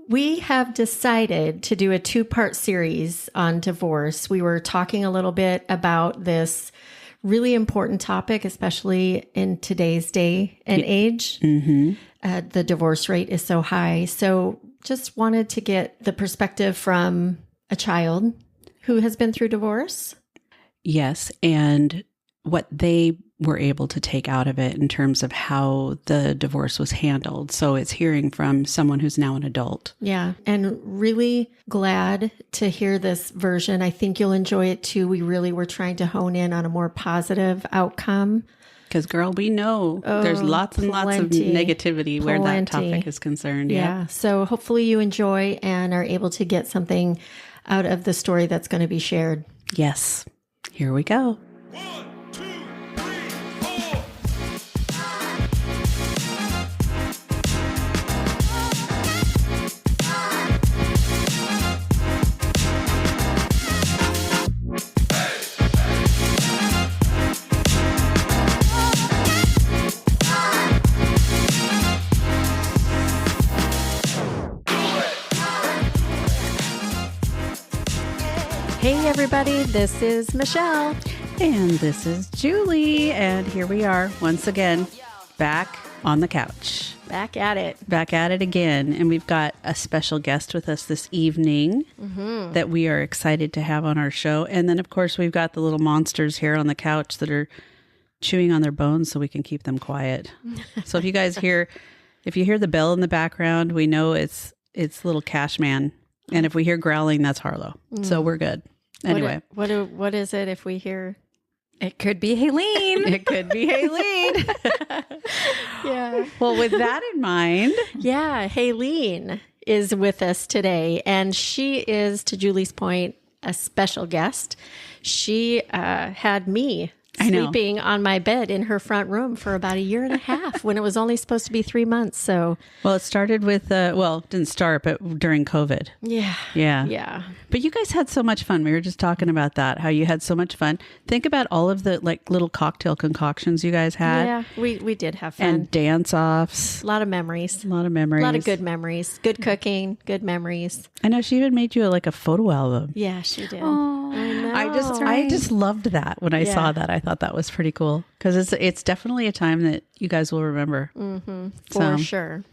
we have decided to do a 2-part series on divorce. We were talking a little bit about this really important topic, especially in today's day and age. The divorce rate is so high. So just wanted to get the perspective from a child who has been through divorce. Yes, and what they were able to take out of it in terms of how the divorce was handled. So it's hearing from someone who's now an adult. Yeah, and really glad to hear this version. I think you'll enjoy it too. We really were trying to hone in on a more positive outcome. Because, girl, we know there's lots and lots of negativity where that topic is concerned. Yeah, so hopefully you enjoy and are able to get something out of the story that's going to be shared. Yes, here we go. 1, 2, 3, 4. Hey, everybody, this is Michelle. And this is Julie. And here we are once again, back on the couch. Back at it. Back at it again. And we've got a special guest with us this evening that we are excited to have on our show. And then, of course, we've got the little monsters here on the couch that are chewing on their bones so we can keep them quiet. So if you guys hear the bell in the background, we know it's little Cash Man. And if we hear growling, that's Harlow. So we're good. Anyway. What is it if we hear? It could be Haylene. It could be Haylene. Yeah. Well, with that in mind. Yeah, Haylene is with us today. And she is, to Julie's point, a special guest. She had me sleeping on my bed in her front room for about 1.5 years when it was only supposed to be 3 months. So, well, it started with, it didn't start, but during COVID. Yeah. Yeah. But you guys had so much fun. We were just talking about that, how you had so much fun. Think about all of the little cocktail concoctions you guys had. Yeah, we did have fun. And dance-offs. A lot of memories. A lot of memories. A lot of good memories. Good cooking, good memories. I know she even made you a photo album. Yeah, she did. Oh, I know. I just loved that when I saw that. I thought that was pretty cool because it's definitely a time that you guys will remember. For sure.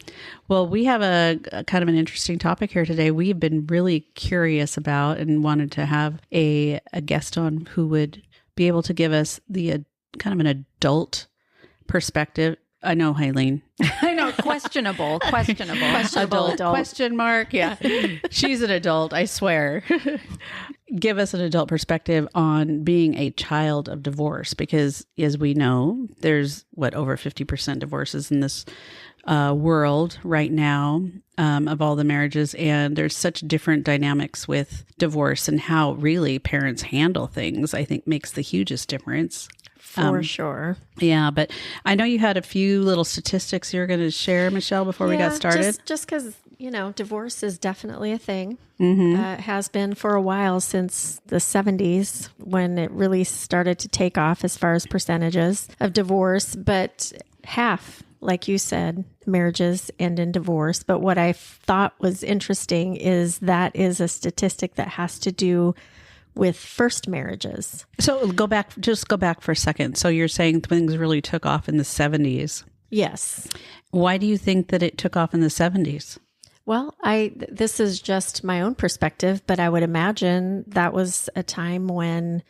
Well, we have a kind of an interesting topic here today. We've been really curious about and wanted to have a guest on who would be able to give us the kind of an adult perspective. I know, Haylene. I know, questionable Adult. Question mark. Yeah. She's an adult, I swear. Give us an adult perspective on being a child of divorce, because as we know, there's over 50% divorces in this world right now of all the marriages. And there's such different dynamics with divorce, and how really parents handle things, I think, makes the hugest difference. For sure. Yeah, but I know you had a few little statistics you were going to share, Michelle, before we got started. Just because, divorce is definitely a thing. It has been for a while, since the 70s, when it really started to take off as far as percentages of divorce. But half, like you said, marriages end in divorce. But what I thought was interesting is that is a statistic that has to do with first marriages. So go back for a second. So you're saying things really took off in the 70s. Yes. Why do you think that it took off in the 70s? Well, this is just my own perspective, but I would imagine that was a time when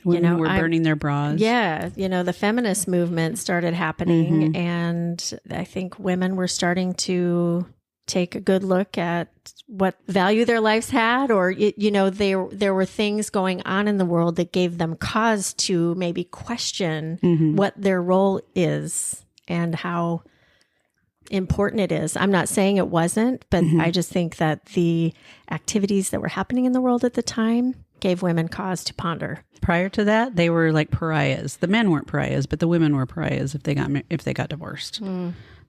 Women were burning their bras. Yeah. The feminist movement started happening, and I think women were starting to take a good look at what value their lives had, or, there were things going on in the world that gave them cause to maybe question what their role is and how important it is. I'm not saying it wasn't, but I just think that the activities that were happening in the world at the time gave women cause to ponder. Prior to that, they were like pariahs. The men weren't pariahs, but the women were pariahs if they got divorced.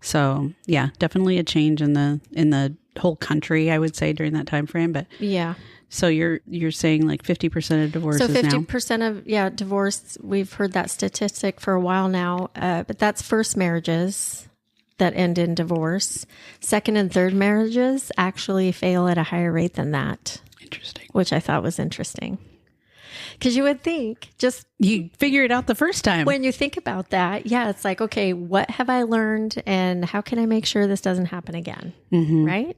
So yeah, definitely a change in the whole country, I would say, during that time frame. But yeah. So you're saying like 50% of divorces now? So 50% of divorce. We've heard that statistic for a while now, but that's first marriages. that end in divorce. Second and third marriages actually fail at a higher rate than that, Interesting. which I thought was interesting. Because you would think, just You figure it out the first time. when you think about that, yeah, it's like, okay, what have I learned and how can I make sure this doesn't happen again? Right?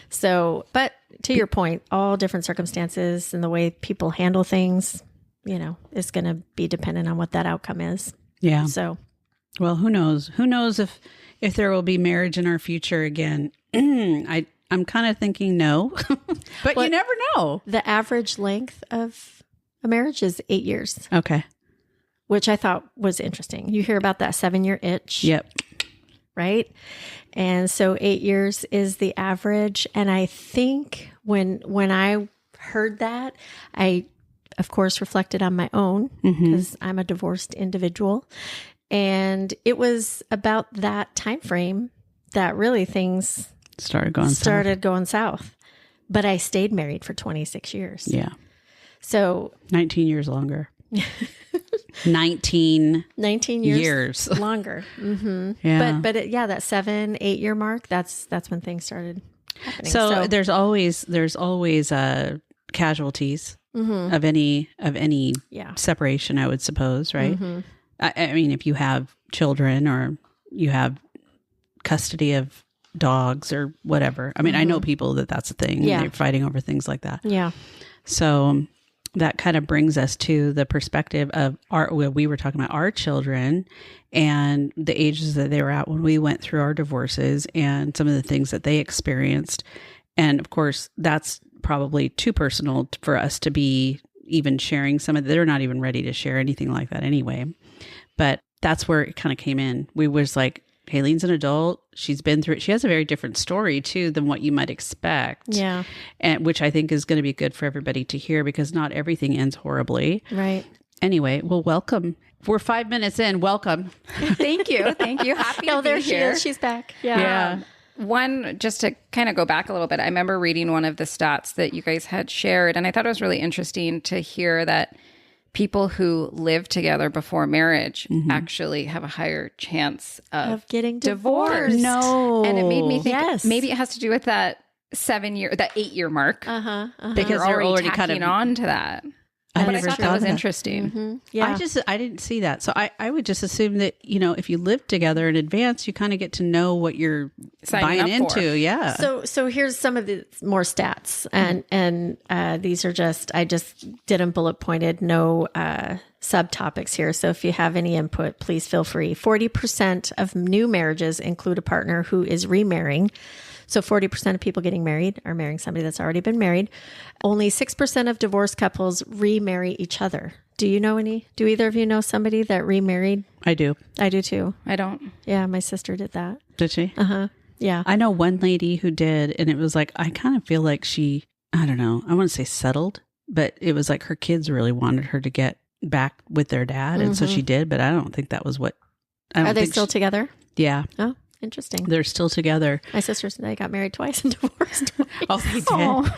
So, but to your point, all different circumstances and the way people handle things, is going to be dependent on what that outcome is. Yeah. So, Well, who knows? Who knows if there will be marriage in our future again? I'm kind of thinking no, but you never know. the average length of a marriage is 8 years, Okay. which I thought was interesting. You hear about that 7-year itch. Yep. Right? And so 8 years is the average. And I think when I heard that, I, of course, reflected on my own because I'm a divorced individual. And it was about that time frame that really things Started going south. But I stayed married for 26 years. Yeah. So 19 years longer. 19 19 years longer. Yeah. But that 7-8 year mark, that's when things started happening. So there's always casualties of any separation, I would suppose, right? I mean, if you have children or you have custody of dogs or whatever. I mean, I know people that's a thing. Yeah. And they're fighting over things like that. Yeah. So that kind of brings us to the perspective of we were talking about our children and the ages that they were at when we went through our divorces and some of the things that they experienced. And of course, that's probably too personal for us to be even sharing some of they're not even ready to share anything like that anyway. But that's where it kind of came in. We was like, Haylene's an adult. She's been through it. She has a very different story too than what you might expect. Yeah. And which I think is going to be good for everybody to hear because not everything ends horribly. Right. Anyway, well, welcome. We're 5 minutes in. Welcome. Thank you. Happy to there be she here. is. She's back. Yeah. One, just to kind of go back a little bit, I remember reading one of the stats that you guys had shared, and I thought it was really interesting to hear that people who live together before marriage actually have a higher chance Of getting divorce. divorced. No. And it made me think Yes. maybe it has to do with that 8-year mark. Because You're they're already tacking kind of on to that. I But I never thought that thought was of that. interesting. Yeah. I didn't see that. So I would just assume that, if you live together in advance, you kind of get to know what you're Signing buying up for. into. Yeah. So here's some of the more stats, and these are I just did them bullet pointed, no subtopics here. So if you have any input, please feel free. 40% of new marriages include a partner who is remarrying. So 40% of people getting married are marrying somebody that's already been married. Only 6% of divorced couples remarry each other. Do either of you know somebody that remarried? I do. I do too. I don't. Yeah, my sister did that. Did she? Yeah. I know one lady who did, and it was like, I kind of feel like she, I don't know, I want to say settled, but it was like her kids really wanted her to get back with their dad. And so she did, but I don't think that was what. Are they still together? Yeah. Oh, interesting. They're still together. My sisters and I got married twice and divorced twice. Oh, they did.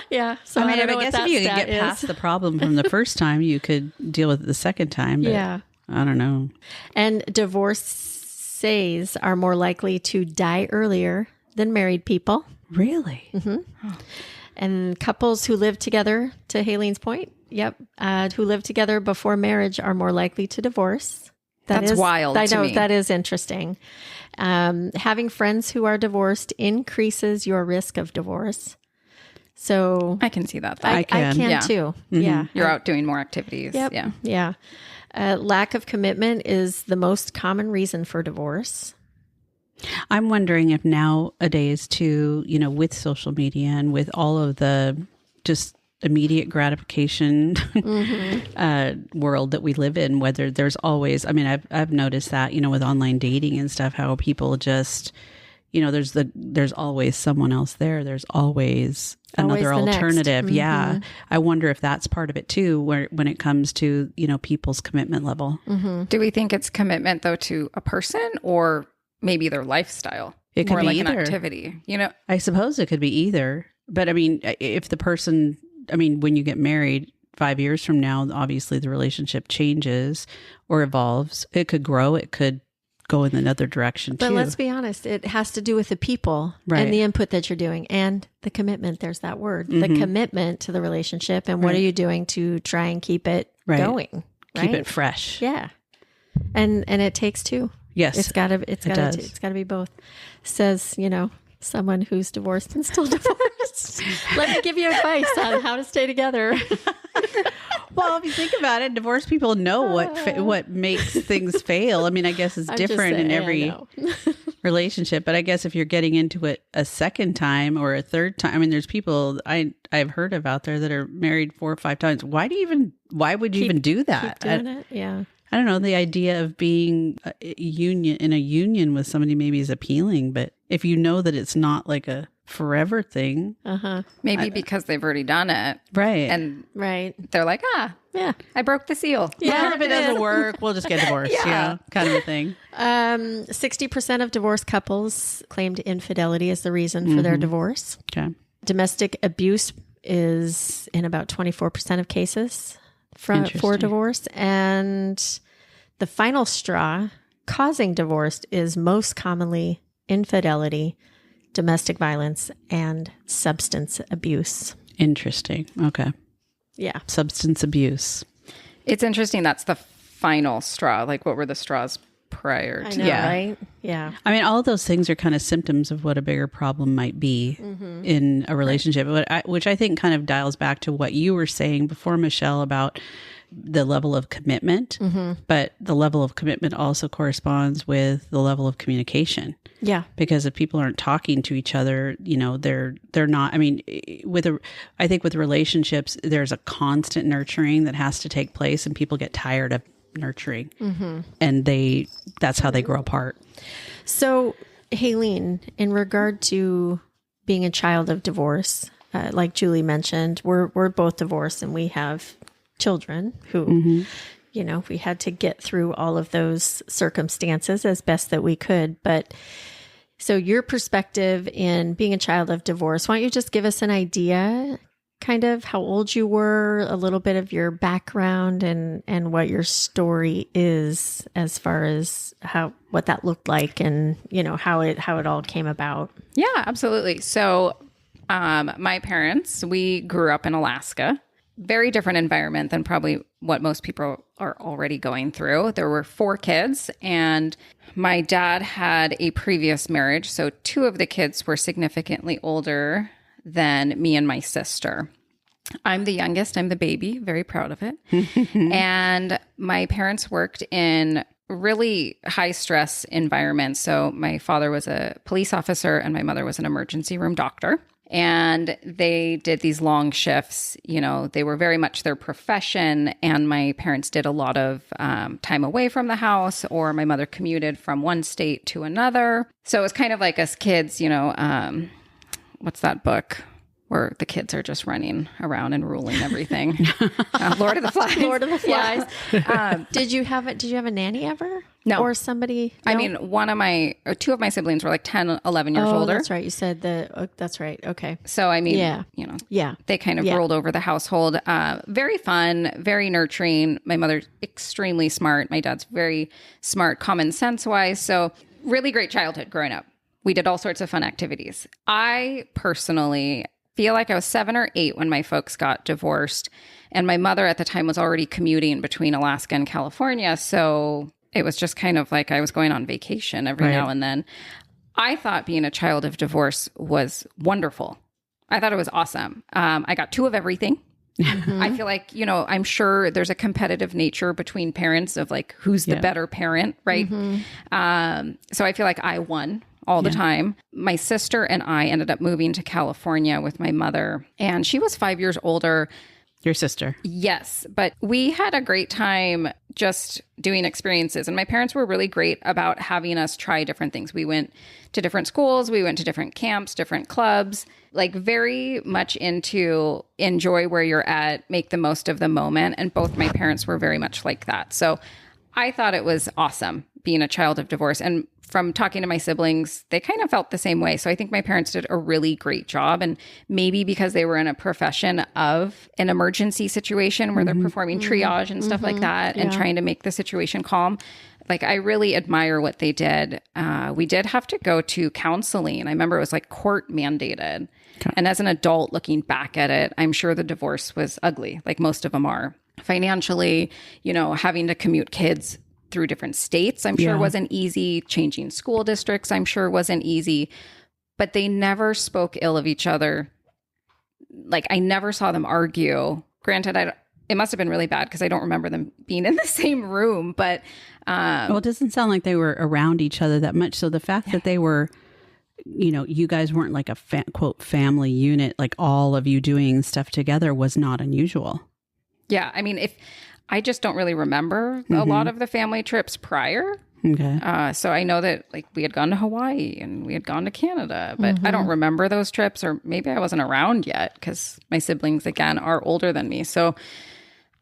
Yeah. So I mean, don't know I what guess that if you could stat get is. past the problem from the first time, you could deal with it the second time. But Yeah. I don't know. And divorcees are more likely to die earlier than married people. Really? And couples who live together, to Haylene's point, who live together before marriage are more likely to divorce. That's wild I to know, me. that is interesting. Having friends who are divorced increases your risk of divorce. So I can see that. Though. I can Yeah. too. Yeah. You're out doing more activities. Yep. Yeah. Yeah. Lack of commitment is the most common reason for divorce. I'm wondering if nowadays too, with social media and with all of the just immediate gratification world that we live in, whether there's always, I've noticed that, with online dating and stuff, how people just, there's always someone else there. There's always another the next. alternative. Yeah. I wonder if that's part of it too, when it comes to, people's commitment level. Do we think it's commitment though to a person or maybe their lifestyle? It could More be like either. an activity. I suppose it could be either. But if the person, when you get married 5 years from now, obviously the relationship changes or evolves. It could grow. It could go in another direction But too. let's be honest, it has to do with the people Right. and the input that you're doing and the commitment. There's that word, the commitment to the relationship. And what are you doing to try and keep it Right. going? Keep right? it fresh. Yeah. And it takes two. Yes. It's gotta be both. Says, someone who's divorced and still divorced. Let me give you advice on how to stay together. Well, if you think about it, divorced people know what makes things fail. I mean, I guess it's I'm just different in saying, every I know. relationship, but I guess if you're getting into it a second time or a third time, I mean, there's people I've heard of out there that are married 4 or 5 times. Why would you even do that? Keep doing it. Yeah. I don't know. The idea of being in a union with somebody maybe is appealing, but if you know that it's not like a forever thing, Maybe because they've already done it. right? And Right. they're like, Yeah. I broke the seal. Well, if it doesn't work, we'll just get divorced. Yeah, kind of a thing. 60% of divorced couples claimed infidelity as the reason for their divorce. Okay. Domestic abuse is in about 24% of cases for Interesting. divorce. And the final straw causing divorce is most commonly infidelity, domestic violence, and substance abuse. Interesting. Okay. Yeah. Substance abuse. It's interesting. That's the final straw. Like, what were the straws prior I to know, Yeah. right? Yeah. I mean, all of those things are kind of symptoms of what a bigger problem might be in a relationship, which I think kind of dials back to what you were saying before, Michelle, about the level of commitment. But the level of commitment also corresponds with the level of communication. Yeah. Because if people aren't talking to each other, they're not. I mean, I think with relationships, there's a constant nurturing that has to take place, and people get tired of nurturing, and that's how they grow apart. So, Haylene, in regard to being a child of divorce, like Julie mentioned, we're both divorced and we have children who, we had to get through all of those circumstances as best that we could. But so your perspective in being a child of divorce, why don't you just give us an idea, kind of how old you were, a little bit of your background and what your story is as far as what that looked like and, how it all came about. Yeah, absolutely. So my parents, we grew up in Alaska. Very different environment than probably what most people are already going through. There were 4 kids, and my dad had a previous marriage. So 2 of the kids were significantly older than me and my sister. I'm the youngest. I'm the baby. Very proud of it. And my parents worked in really high stress environments. So my father was a police officer and my mother was an emergency room doctor. And they did these long shifts. They were very much their profession. And my parents did a lot of time away from the house, or my mother commuted from one state to another. So it was kind of like us kids, what's that book where the kids are just running around and ruling everything? Lord of the Flies. Lord of the Flies. Did you have a nanny ever? No. Or somebody? I No? mean, 2 of my siblings were like 10, 11 years older. That's right. You said that's right. Okay. So, I mean, Yeah. Yeah. they kind of Yeah. rolled over the household. Very fun, very nurturing. My mother's extremely smart. My dad's very smart, common sense wise. So really great childhood growing up. We did all sorts of fun activities. I personally feel like I was 7 or 8 when my folks got divorced. And my mother at the time was already commuting between Alaska and California. So it was just kind of like I was going on vacation every now and then. I thought being a child of divorce was wonderful. I thought it was awesome. I got 2 of everything. I feel like, I'm sure there's a competitive nature between parents of like, who's the better parent, right? So I feel like I won all the time. My sister and I ended up moving to California with my mother, and she was 5 years older. Your sister. Yes, but we had a great time just doing experiences. And my parents were really great about having us try different things. We went to different schools. We went to different camps, different clubs, like very much into enjoy where you're at, make the most of the moment. And both my parents were very much like that. So I thought it was awesome being a child of divorce. And from talking to my siblings, they kind of felt the same way. So I think my parents did a really great job. And maybe because they were in a profession of an emergency situation where they're performing triage and stuff like that and trying to make the situation calm, Like, I really admire what they did. We did have to go to counseling. I remember it was like court mandated. Okay. And as an adult looking back at it, I'm sure the divorce was ugly, like most of them are. Financially, having to commute kids through different states, I'm sure wasn't easy. Changing school districts, I'm sure wasn't easy. But they never spoke ill of each other. Like, I never saw them argue. Granted, it must have been really bad because I don't remember them being in the same room. But well, it doesn't sound like they were around each other that much. So the fact that they were, you guys weren't like a quote family unit, like all of you doing stuff together was not unusual. Yeah. I mean, I just don't really remember a lot of the family trips prior. Okay. So I know that like we had gone to Hawaii and we had gone to Canada, but I don't remember those trips, or maybe I wasn't around yet because my siblings, again, are older than me. So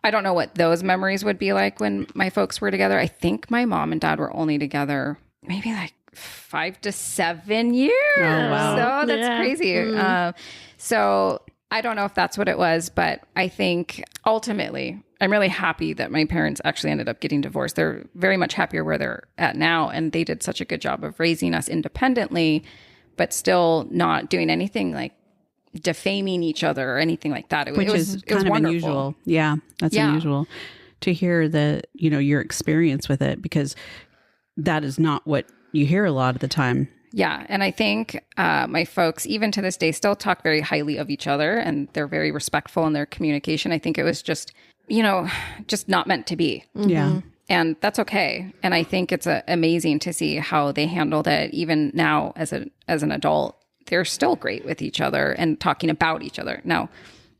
I don't know what those memories would be like when my folks were together. I think my mom and dad were only together maybe like 5 to 7 years. Oh, wow. So that's crazy. So I don't know if that's what it was, but I think ultimately I'm really happy that my parents actually ended up getting divorced. They're very much happier where they're at now. And they did such a good job of raising us independently, but still not doing anything like defaming each other or anything like that. Which is kind of unusual. Yeah, that's unusual to hear your experience with it, because that is not what you hear a lot of the time. Yeah. And I think my folks, even to this day, still talk very highly of each other, and they're very respectful in their communication. I think it was just, just not meant to be. Yeah. And that's okay. And I think it's amazing to see how they handled it. Even now as an adult, they're still great with each other and talking about each other. Now,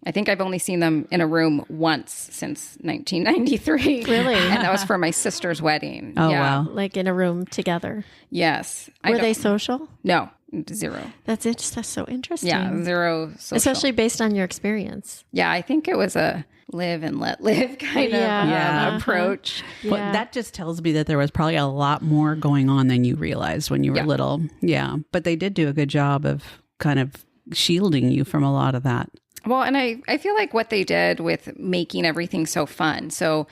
I think I've only seen them in a room once since 1993. Really? And that was for my sister's wedding. Oh, wow. Like in a room together. Yes. Were they social? No, zero. That's so interesting. Yeah, zero social. Especially based on your experience. Yeah, I think it was a live and let live kind of approach. Well, that just tells me that there was probably a lot more going on than you realized when you were little. Yeah. But they did do a good job of kind of shielding you from a lot of that. Well, and I feel like what they did with making everything so fun. So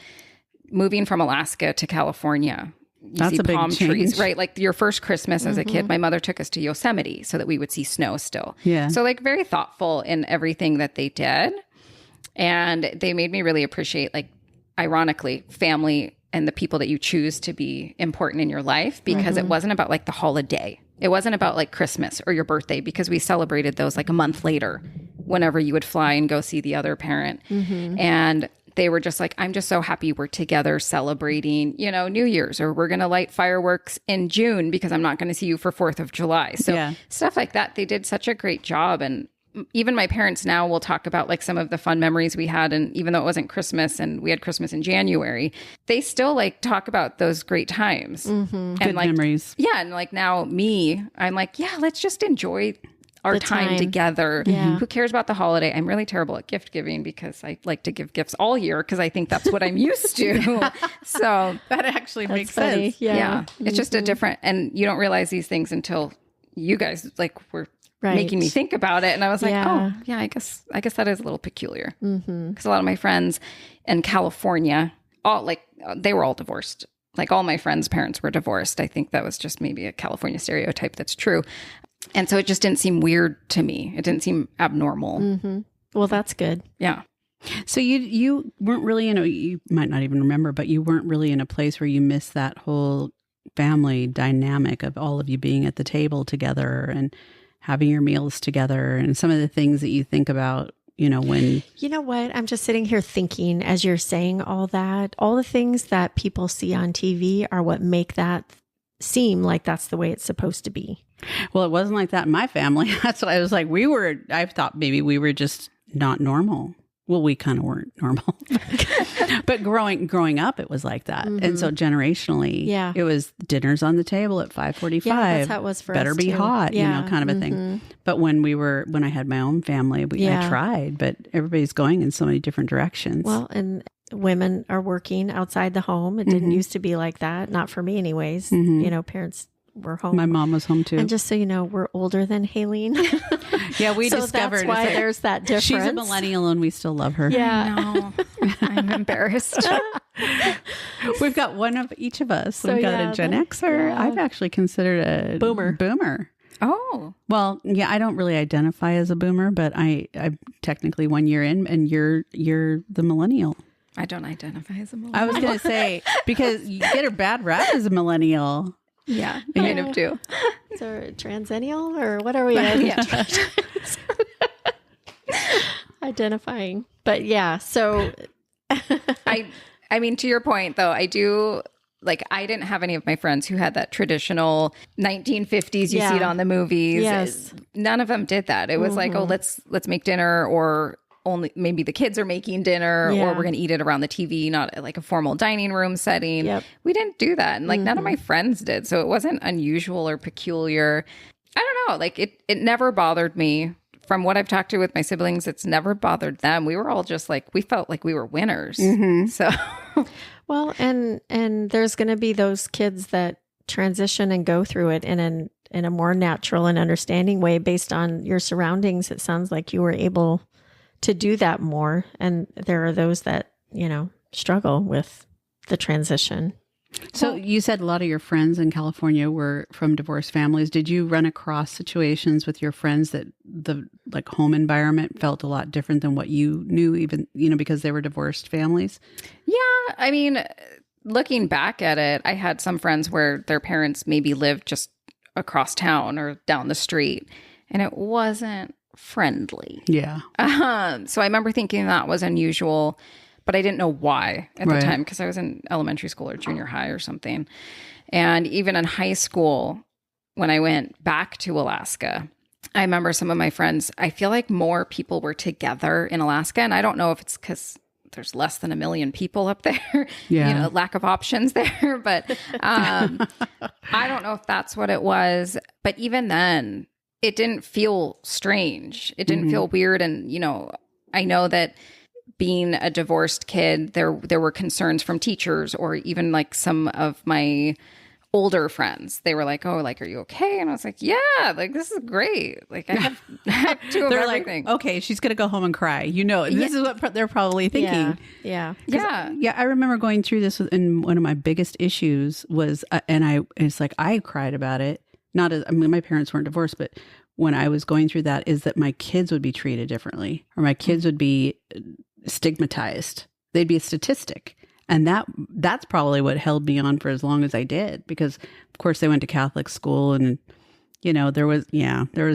moving from Alaska to California, that's a big palm change. trees, right? Like your first Christmas as a kid, my mother took us to Yosemite so that we would see snow still. Yeah. So like very thoughtful in everything that they did. And they made me really appreciate, like, ironically, family and the people that you choose to be important in your life, because it wasn't about like the holiday. It wasn't about like Christmas or your birthday, because we celebrated those like a month later whenever you would fly and go see the other parent. And they were just like, I'm just so happy we're together celebrating, New Year's, or we're going to light fireworks in June because I'm not going to see you for 4th of July. So stuff like that. They did such a great job. And even my parents now will talk about like some of the fun memories we had. And even though it wasn't Christmas and we had Christmas in January, they still like talk about those great times. And good like, memories. Yeah. And like now I'm like, yeah, let's just enjoy our time together. Yeah. Who cares about the holiday? I'm really terrible at gift giving because I like to give gifts all year because I think that's what I'm used to. So that actually makes funny. sense. Yeah. It's just a different, and you don't realize these things until you guys like were making me think about it. And I was like, oh yeah, I guess that is a little peculiar. Because a lot of my friends in California, they were all divorced. Like all my friends' parents were divorced. I think that was just maybe a California stereotype that's true. And so it just didn't seem weird to me. It didn't seem abnormal. Well, that's good. Yeah. So you weren't really you might not even remember, but you weren't really in a place where you missed that whole family dynamic of all of you being at the table together and having your meals together and some of the things that you think about, when... You know what? I'm just sitting here thinking as you're saying all that, all the things that people see on TV are what make that seem like that's the way it's supposed to be. Well, it wasn't like that in my family. That's what I was like. I thought maybe we were just not normal. Well, we kind of weren't normal. But growing up, it was like that. And so generationally, it was dinners on the table at 5:45. Yeah, that's how it was for us. Better be too. hot, kind of a thing. But when I had my own family, I tried, but everybody's going in so many different directions. Well, and women are working outside the home. It didn't used to be like that. Not for me anyways. Parents were home. My mom was home too. And just so you know, we're older than Haylene. Yeah, we so discovered that's why there's that difference. she's a millennial and we still love her. Yeah. No, I'm embarrassed. We've got one of each of us. So, We've got yeah, a Gen Xer. yeah. I've actually considered a Boomer. Oh, Well, yeah, I don't really identify as a boomer, but I'm technically 1 year in, and you're the millennial. I don't identify as a millennial. I was going to say, because you get a bad rap as a millennial. Yeah, kind of do. So transennial or what are we? Yeah. Identifying. But yeah, so I mean, to your point though, I do like, I didn't have any of my friends who had that traditional 1950s, you see it on the movies. Yes. None of them did that. It was like, oh, let's make dinner, or only maybe the kids are making dinner, or we're going to eat it around the TV, not at like a formal dining room setting. Yep. We didn't do that. And like none of my friends did. So it wasn't unusual or peculiar. I don't know. Like it never bothered me. From what I've talked to with my siblings, it's never bothered them. We were all just like, we felt like we were winners. So, well, and there's going to be those kids that transition and go through it in a more natural and understanding way based on your surroundings. It sounds like you were able to do that more. And there are those that, struggle with the transition. So you said a lot of your friends in California were from divorced families. Did you run across situations with your friends that the like home environment felt a lot different than what you knew, even, because they were divorced families? yeah, I mean, looking back at it, I had some friends where their parents maybe lived just across town or down the street, and it wasn't friendly. Yeah. So I remember thinking that was unusual, but I didn't know why at the time, because I was in elementary school or junior high or something. And even in high school, when I went back to Alaska, I remember some of my friends, I feel like more people were together in Alaska. And I don't know if it's because there's less than 1 million people up there, Yeah. Lack of options there. But I don't know if that's what it was. But even then, it didn't feel strange. It didn't feel weird. And, I know that being a divorced kid, there were concerns from teachers, or even like some of my older friends. They were like, "Oh, like, are you okay?" And I was like, "Yeah, like this is great. Like I have two of They're everything." like, okay, she's going to go home and cry. This is what they're probably thinking. Yeah. Yeah, I remember going through this, and one of my biggest issues was, it's like I cried about it. My parents weren't divorced, but when I was going through that, is that my kids would be treated differently, or my kids would be stigmatized. They'd be a statistic. And that's probably what held me on for as long as I did, because of course they went to Catholic school, and there was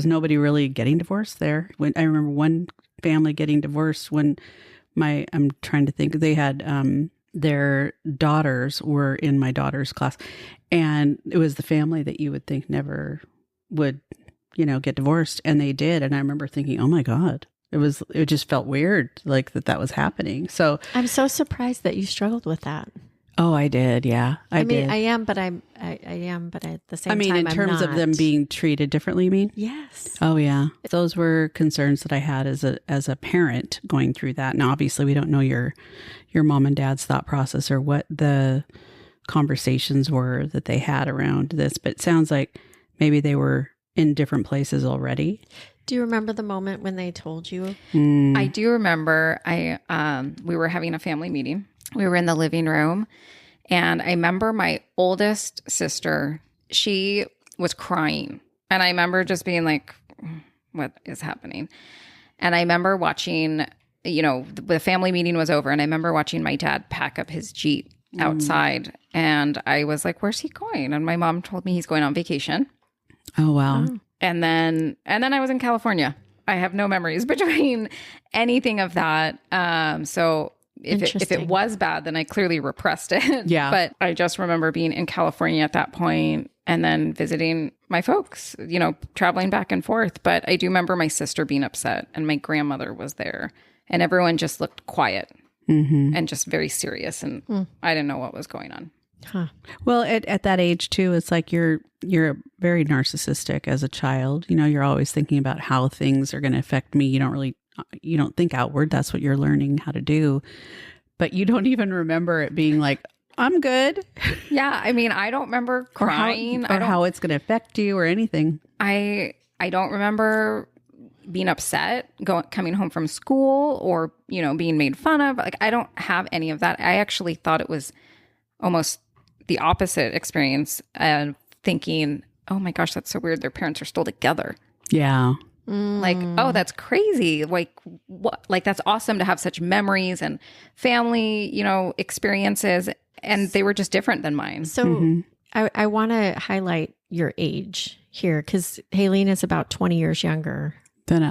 nobody really getting divorced there. When I remember one family getting divorced when I'm trying to think, they had their daughters were in my daughter's class, and it was the family that you would think never would get divorced, and they did. And I remember thinking, oh my God, it just felt weird, like that was happening. So I'm so surprised that you struggled with that. Oh, I did. Yeah, I mean, did. I am, but at the same time, in terms of them being treated differently, you mean? Yes. Oh, yeah. Those were concerns that I had as a parent going through that. And obviously we don't know your mom and dad's thought process or what the conversations were that they had around this, but it sounds like maybe they were in different places already. Do you remember the moment when they told you? I do remember. We were having a family meeting. We were in the living room, and I remember my oldest sister, she was crying. And I remember just being like, what is happening? And I remember watching, the family meeting was over, and I remember watching my dad pack up his Jeep outside. And I was like, where's he going? And my mom told me he's going on vacation. Oh, wow. And then I was in California. I have no memories between anything of that. So if it was bad, then I clearly repressed it. Yeah. But I just remember being in California at that point, and then visiting my folks, traveling back and forth. But I do remember my sister being upset, and my grandmother was there, and everyone just looked quiet and just very serious. And I didn't know what was going on. Huh. Well, at that age too, it's like you're very narcissistic as a child. You're always thinking about how things are going to affect me. You don't think outward. That's what you're learning how to do. But you don't even remember it being like, I'm good. Yeah. I mean, I don't remember crying. Or how it's going to affect you or anything. I don't remember being upset coming home from school or, being made fun of. Like, I don't have any of that. I actually thought it was almost the opposite experience of thinking, oh my gosh, that's so weird. Their parents are still together. Yeah. Like, oh, that's crazy. Like, what? Like, that's awesome to have such memories and family, experiences. And they were just different than mine. So I want to highlight your age here because Haylene is about 20 years younger Than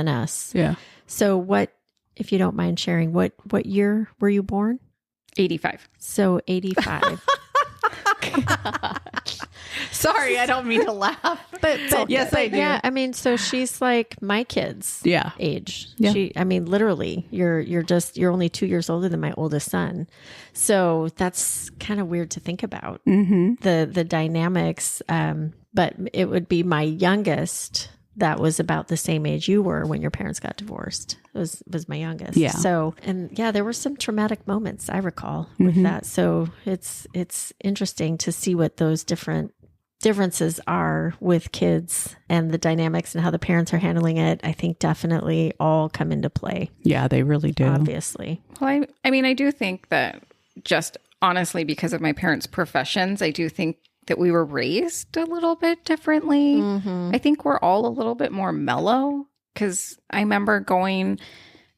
us. Yeah. So what, if you don't mind sharing, what year were you born? 85. So 85. Sorry, I don't mean to laugh. But yes, I do. Yeah, I mean, so she's like my kids' age. Yeah. Literally, you're only 2 years older than my oldest son. So that's kind of weird to think about the dynamics. But it would be my youngest that was about the same age you were when your parents got divorced. It was my youngest. Yeah. So, there were some traumatic moments I recall with that. So it's interesting to see what those differences are with kids and the dynamics and how the parents are handling it. I think definitely all come into play. Yeah, they really do. Obviously. Well, I mean, I do think that just honestly, because of my parents' professions, I do think that we were raised a little bit differently. I think we're all a little bit more mellow because I remember going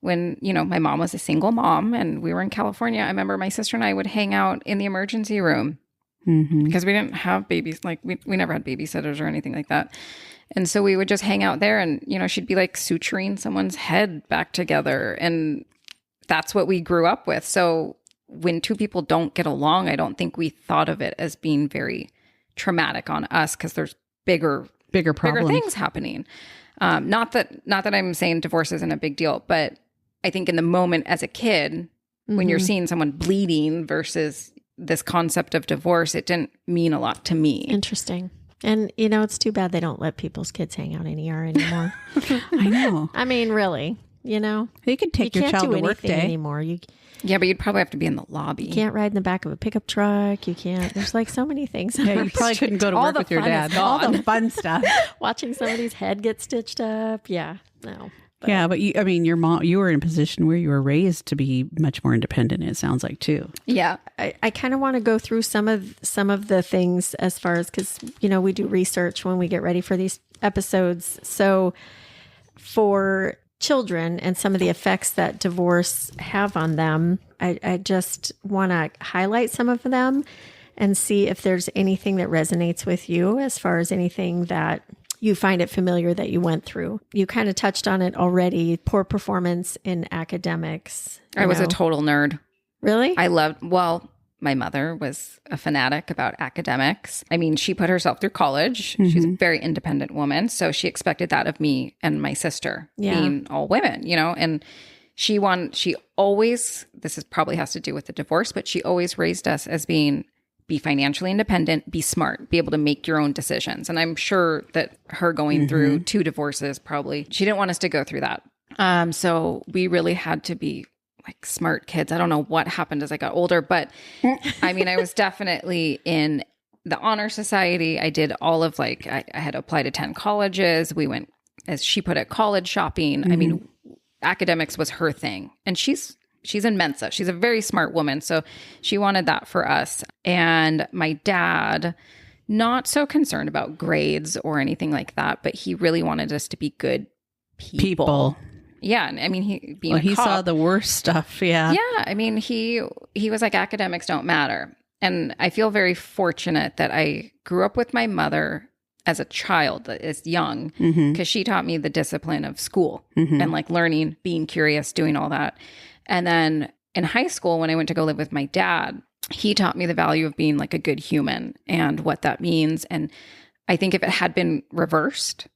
when, my mom was a single mom and we were in California. I remember my sister and I would hang out in the emergency room because we didn't have babies. Like we never had babysitters or anything like that. And so we would just hang out there and, she'd be like suturing someone's head back together. And that's what we grew up with. So when two people don't get along, I don't think we thought of it as being very traumatic on us because there's bigger problems. things happening. Not that I'm saying divorce isn't a big deal, but I think in the moment as a kid, when you're seeing someone bleeding versus this concept of divorce, it didn't mean a lot to me. Interesting. And, it's too bad they don't let people's kids hang out in ER anymore. I know. I mean, really, You could take your child to work day anymore. Yeah, but you'd probably have to be in the lobby. You can't ride in the back of a pickup truck. You can't. There's like so many things. Yeah, you probably couldn't go to All work the with your fun is dad. All the fun stuff. Watching somebody's head get stitched up. Yeah, no. Yeah, but your mom, you were in a position where you were raised to be much more independent. It sounds like too. Yeah, I kind of want to go through some of the things as far as because we do research when we get ready for these episodes. So for children and some of the effects that divorce have on them, I just want to highlight some of them and see if there's anything that resonates with you as far as anything that you find it familiar that you went through. You kind of touched on it already. Poor performance in academics. I was a total nerd. Really? My mother was a fanatic about academics. I mean, she put herself through college. She's a very independent woman. So she expected that of me and my sister, being all women, and she always, this is probably has to do with the divorce, but she always raised us as be financially independent, be smart, be able to make your own decisions. And I'm sure that her going through 2 divorces, probably, she didn't want us to go through that. So we really had to be like smart kids. I don't know what happened as I got older, but I mean, I was definitely in the honor society. I did all of I had to apply to 10 colleges. We went, as she put it, college shopping. I mean, academics was her thing. And she's in Mensa. She's a very smart woman. So she wanted that for us. And my dad, not so concerned about grades or anything like that, but he really wanted us to be good people. Yeah. I mean, he saw the worst stuff. Yeah. Yeah. I mean, he was like, academics don't matter. And I feel very fortunate that I grew up with my mother as a child, as young, because she taught me the discipline of school and like learning, being curious, doing all that. And then in high school, when I went to go live with my dad, he taught me the value of being like a good human and what that means. And I think if it had been reversed,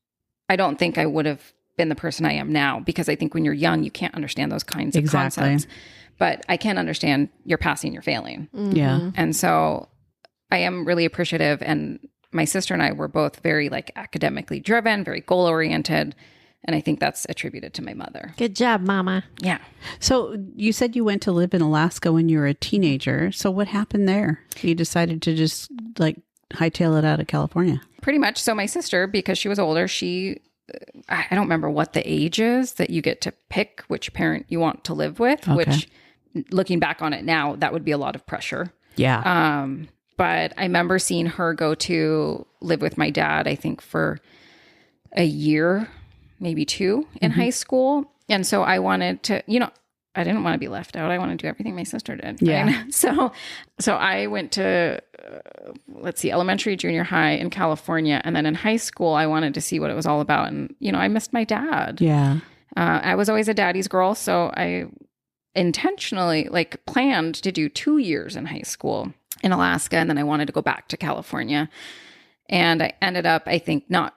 I don't think I would have been the person I am now, because I think when you're young, you can't understand those kinds of concepts. But I can understand you're passing, you're failing. Yeah. And so I am really appreciative. And my sister and I were both very like academically driven, very goal oriented. And I think that's attributed to my mother. Good job, Mama. Yeah. So you said you went to live in Alaska when you were a teenager. So what happened there? You decided to just like hightail it out of California. Pretty much. So my sister, because she was older, I don't remember what the age is that you get to pick which parent you want to live with, which looking back on it now, that would be a lot of pressure. Yeah. But I remember seeing her go to live with my dad, I think for a year, maybe 2 in high school. And so I wanted to, I didn't want to be left out. I want to do everything my sister did. Yeah. Right? So I went to, elementary, junior high in California. And then in high school, I wanted to see what it was all about. And, I missed my dad. Yeah. I was always a daddy's girl. So I intentionally planned to do 2 years in high school in Alaska. And then I wanted to go back to California. And I ended up, I think, not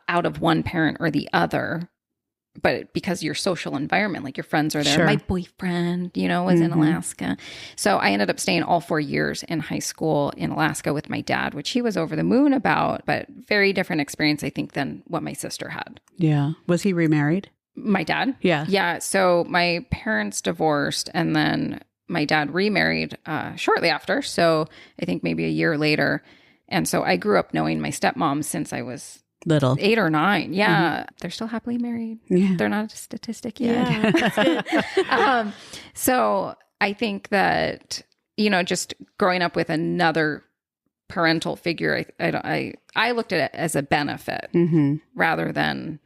out of one parent or the other, but because your social environment, like your friends are there. Sure. My boyfriend, was in Alaska. So I ended up staying all 4 years in high school in Alaska with my dad, which he was over the moon about, but very different experience, I think, than what my sister had. Yeah. Was he remarried? My dad? Yeah. Yeah. So my parents divorced and then my dad remarried shortly after. So I think maybe a year later. And so I grew up knowing my stepmom since I was Little. 8 or 9. Yeah. They're still happily married. Yeah. They're not a statistic yet. Yeah. So I think that, just growing up with another parental figure, I looked at it as a benefit rather than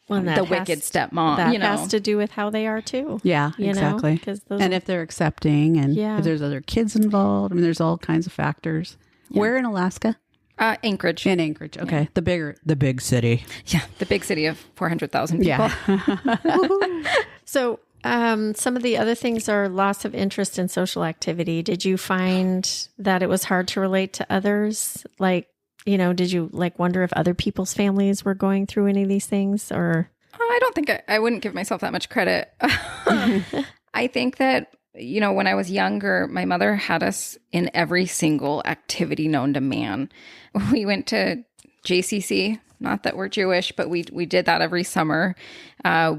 the wicked stepmom. That has to do with how they are too. Yeah, exactly. And if they're accepting and if there's other kids involved, I mean, there's all kinds of factors. Yeah. Where in Alaska? Anchorage. In Anchorage. Okay. Yeah. The big city. Yeah. The big city of 400,000 people. Yeah. So some of the other things are loss of interest in social activity. Did you find that it was hard to relate to others? Did you wonder if other people's families were going through any of these things or? I don't think I wouldn't give myself that much credit. I think that, when I was younger, my mother had us in every single activity known to man. We went to JCC, not that we're Jewish, but we did that every summer.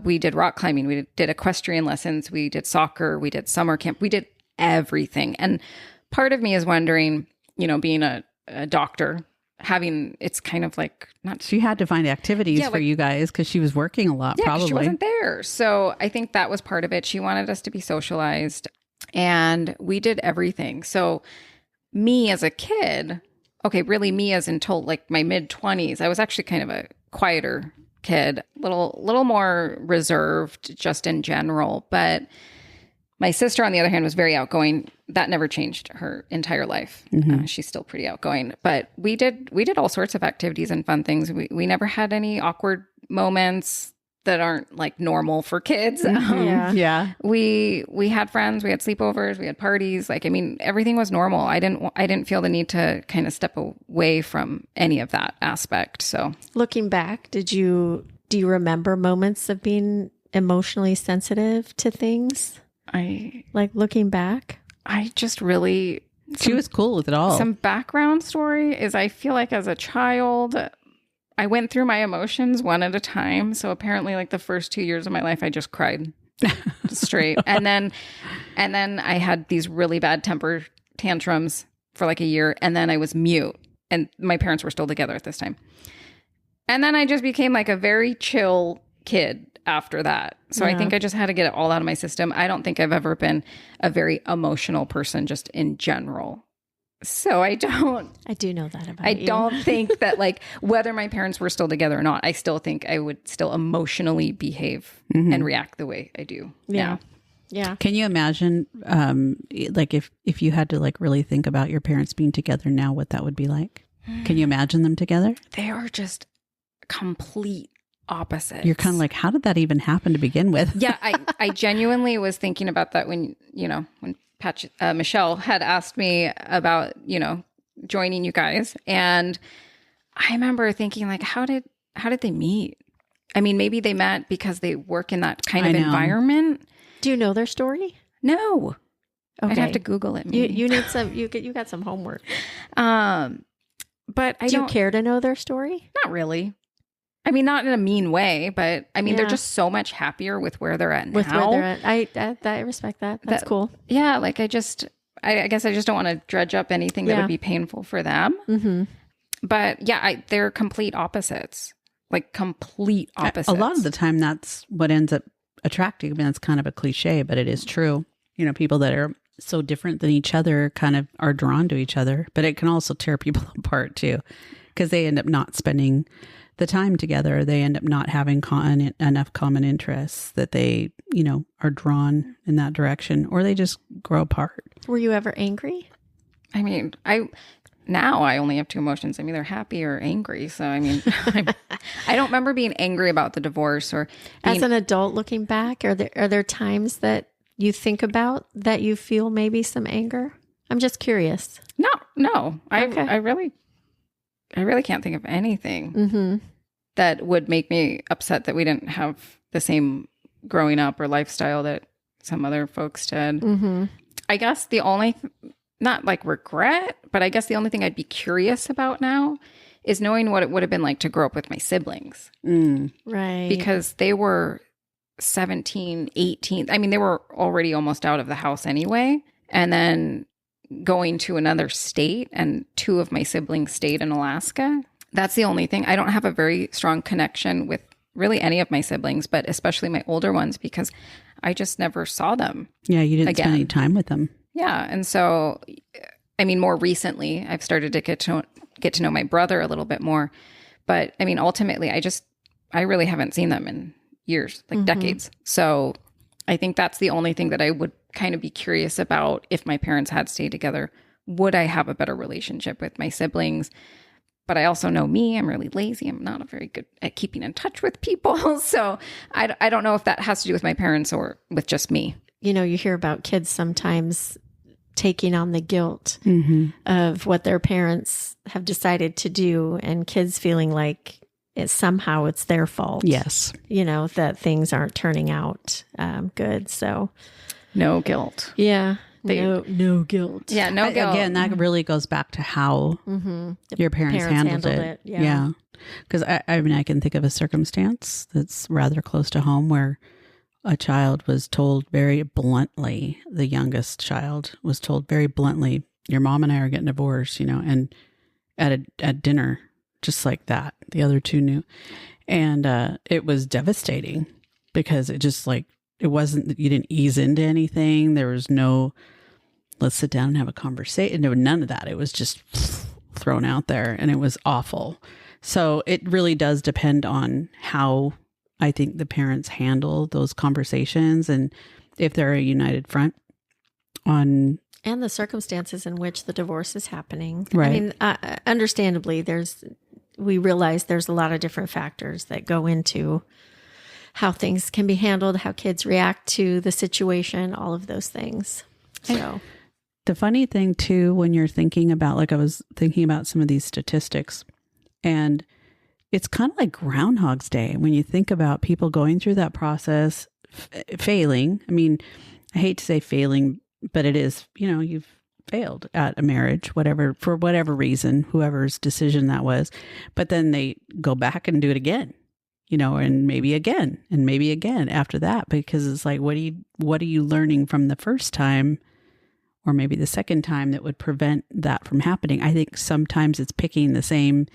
We did rock climbing. We did equestrian lessons. We did soccer. We did summer camp. We did everything. And part of me is wondering, being a doctor, it's kind of not. She had to find activities for you guys because she was working a lot, probably. She wasn't there. So I think that was part of it. She wanted us to be socialized and we did everything. So me as a kid, really me as until my mid-20s, I was actually kind of a quieter kid, little more reserved just in general. But my sister, on the other hand, was very outgoing. That never changed her entire life. She's still pretty outgoing. But we did all sorts of activities and fun things. We never had any awkward moments that aren't normal for kids. Yeah. We had friends. We had sleepovers. We had parties. Everything was normal. I didn't feel the need to kind of step away from any of that aspect. So looking back, do you remember moments of being emotionally sensitive to things? Looking back, I just really... She was cool with it all. Some background story is I feel like as a child, I went through my emotions one at a time. So apparently the first 2 years of my life, I just cried straight. And then I had these really bad temper tantrums for a year. And then I was mute and my parents were still together at this time. And then I just became a very chill kid after that. So I think I just had to get it all out of my system. I don't think I've ever been a very emotional person just in general. So I do know that about you. I don't think that whether my parents were still together or not, I still think I would still emotionally behave and react the way I do now. Yeah. Can you imagine if you had to really think about your parents being together now, what that would be like? Can you imagine them together? They are just complete opposites. You're kind of how did that even happen to begin with? Yeah, I genuinely was thinking about that when Michelle had asked me about, joining you guys. And I remember thinking how did they meet? I mean, maybe they met because they work in that kind of environment. Do you know their story? No. Okay. I'd have to Google it. Maybe. You need some, you got some homework. But do you care to know their story? Not really. I mean, not in a mean way, but I mean, they're Yeah. just so much happier with where they're at With now. where they're at. I respect that. That's cool. Yeah, like I guess I just don't want to dredge up anything that Yeah. would be painful for them. Mm-hmm. But yeah, they're complete opposites. Like complete opposites. A lot of the time, that's what ends up attracting. I mean, that's kind of a cliche, but it is true. You know, people that are so different than each other kind of are drawn to each other, but it can also tear people apart too, because they end up not spending the time together. They end up not having enough common interests that they, you know, are drawn in that direction, or they just grow apart. Were you ever angry? I mean, now I only have two emotions. I'm either happy or angry. So I mean, I don't remember being angry about the divorce or As an adult looking back, are there times that you think about that you feel maybe some anger? I'm just curious. No. Okay. I really can't think of anything Mm-hmm. that would make me upset that we didn't have the same growing up or lifestyle that some other folks did. Mm-hmm. I guess the only, not like regret, but I guess the only thing I'd be curious about now is knowing what it would have been like to grow up with my siblings. Right. Because they were 17, 18. I mean, they were already almost out of the house anyway. And then going to another state, and two of my siblings stayed in Alaska. That's the only thing. I don't have a very strong connection with really any of my siblings, but especially my older ones, because I just never saw them. Yeah, you didn't Again. spend any time with them. Yeah. And so, I mean, more recently, I've started to get to know my brother a little bit more. But I mean, ultimately, I really haven't seen them in years, like decades. So I think that's the only thing that I would kind of be curious about. If my parents had stayed together, would I have a better relationship with my siblings? But I also know me, I'm really lazy. I'm not very good at keeping in touch with people. So I don't know if that has to do with my parents or with just me. You know, you hear about kids sometimes taking on the guilt Mm-hmm. of what their parents have decided to do, and kids feeling like somehow it's their fault. Yes. You know, that things aren't turning out good. So, No guilt. yeah. They- No guilt. Yeah, no guilt. Again, that really goes back to how Mm-hmm. your parents handled it. Yeah. Because I mean, I can think of a circumstance that's rather close to home where a child was told very bluntly, the youngest child was told very bluntly, your mom and I are getting divorced, you know, and at dinner, just like that. The other two knew. And it was devastating because it just like, it wasn't, you didn't ease into anything. There was no, let's sit down and have a conversation. There was none of that. It was just thrown out there, and it was awful. So it really does depend on how I think the parents handle those conversations, and if they're a united front on. And the circumstances in which the divorce is happening. Right. I mean, understandably, we realize there's a lot of different factors that go into how things can be handled, how kids react to the situation, all of those things. So The funny thing too, when you're thinking about, like I was thinking about some of these statistics, and it's kind of like Groundhog's Day when you think about people going through that process, failing. I mean, I hate to say failing, but it is, you know, you've failed at a marriage, whatever, for whatever reason, whoever's decision that was, but then they go back and do it again, you know, and maybe again after that, because it's like, what are you learning from the first time? Or maybe the second time that would prevent that from happening. I think sometimes it's picking the same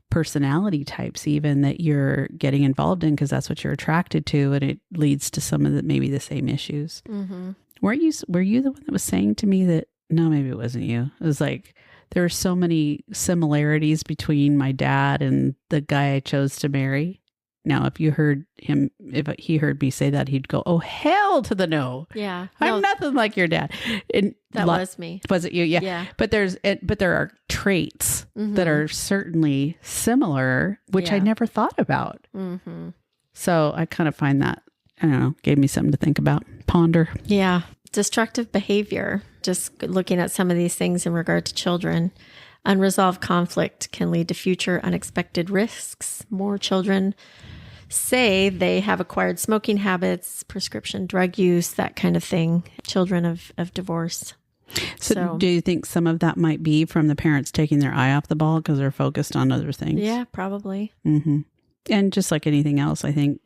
personality types even that you're getting involved in, because that's what you're attracted to, and it leads to some of the maybe the same issues. mm-hmm. Were you the one that was saying to me that, no, maybe it wasn't you. It was like, there are so many similarities between my dad and the guy I chose to marry. Now, if he heard me say that, he'd go, "Oh, hell to the no. Yeah. I'm nothing like your dad." And That was me. Was it you? Yeah. Yeah. But there are traits Mhm. that are certainly similar, which I Yeah. never thought about. Mm-hmm. So I kind of find that, I don't know, gave me something to think about, ponder. Yeah. Destructive behavior. Just looking at some of these things in regard to children. Unresolved conflict can lead to future unexpected risks. More children say they have acquired smoking habits, prescription drug use, that kind of thing. Children of divorce. So do you think some of that might be from the parents taking their eye off the ball because they're focused on other things? Yeah, probably. Mm-hmm. And just like anything else, I think,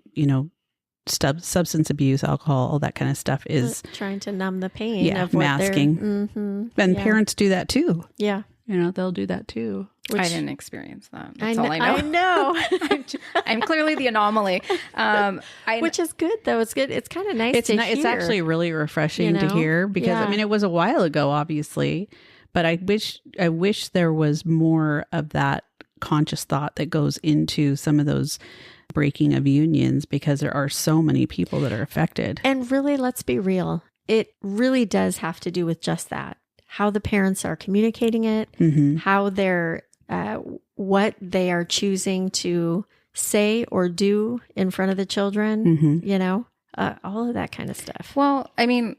substance abuse, alcohol, all that kind of stuff is trying to numb the pain of what masking. And parents do that too. Yeah. They'll do that too. I didn't experience that. That's all I know. I know. I'm clearly the anomaly. Which is good, though. It's good. It's kind of nice to hear. It's actually really refreshing to hear because, it was a while ago, obviously, but I wish there was more of that conscious thought that goes into some of those breaking of unions, because there are so many people that are affected. And really, let's be real. It really does have to do with just that. How the parents are communicating it, how they're, what they are choosing to say or do in front of the children, all of that kind of stuff. Well, I mean,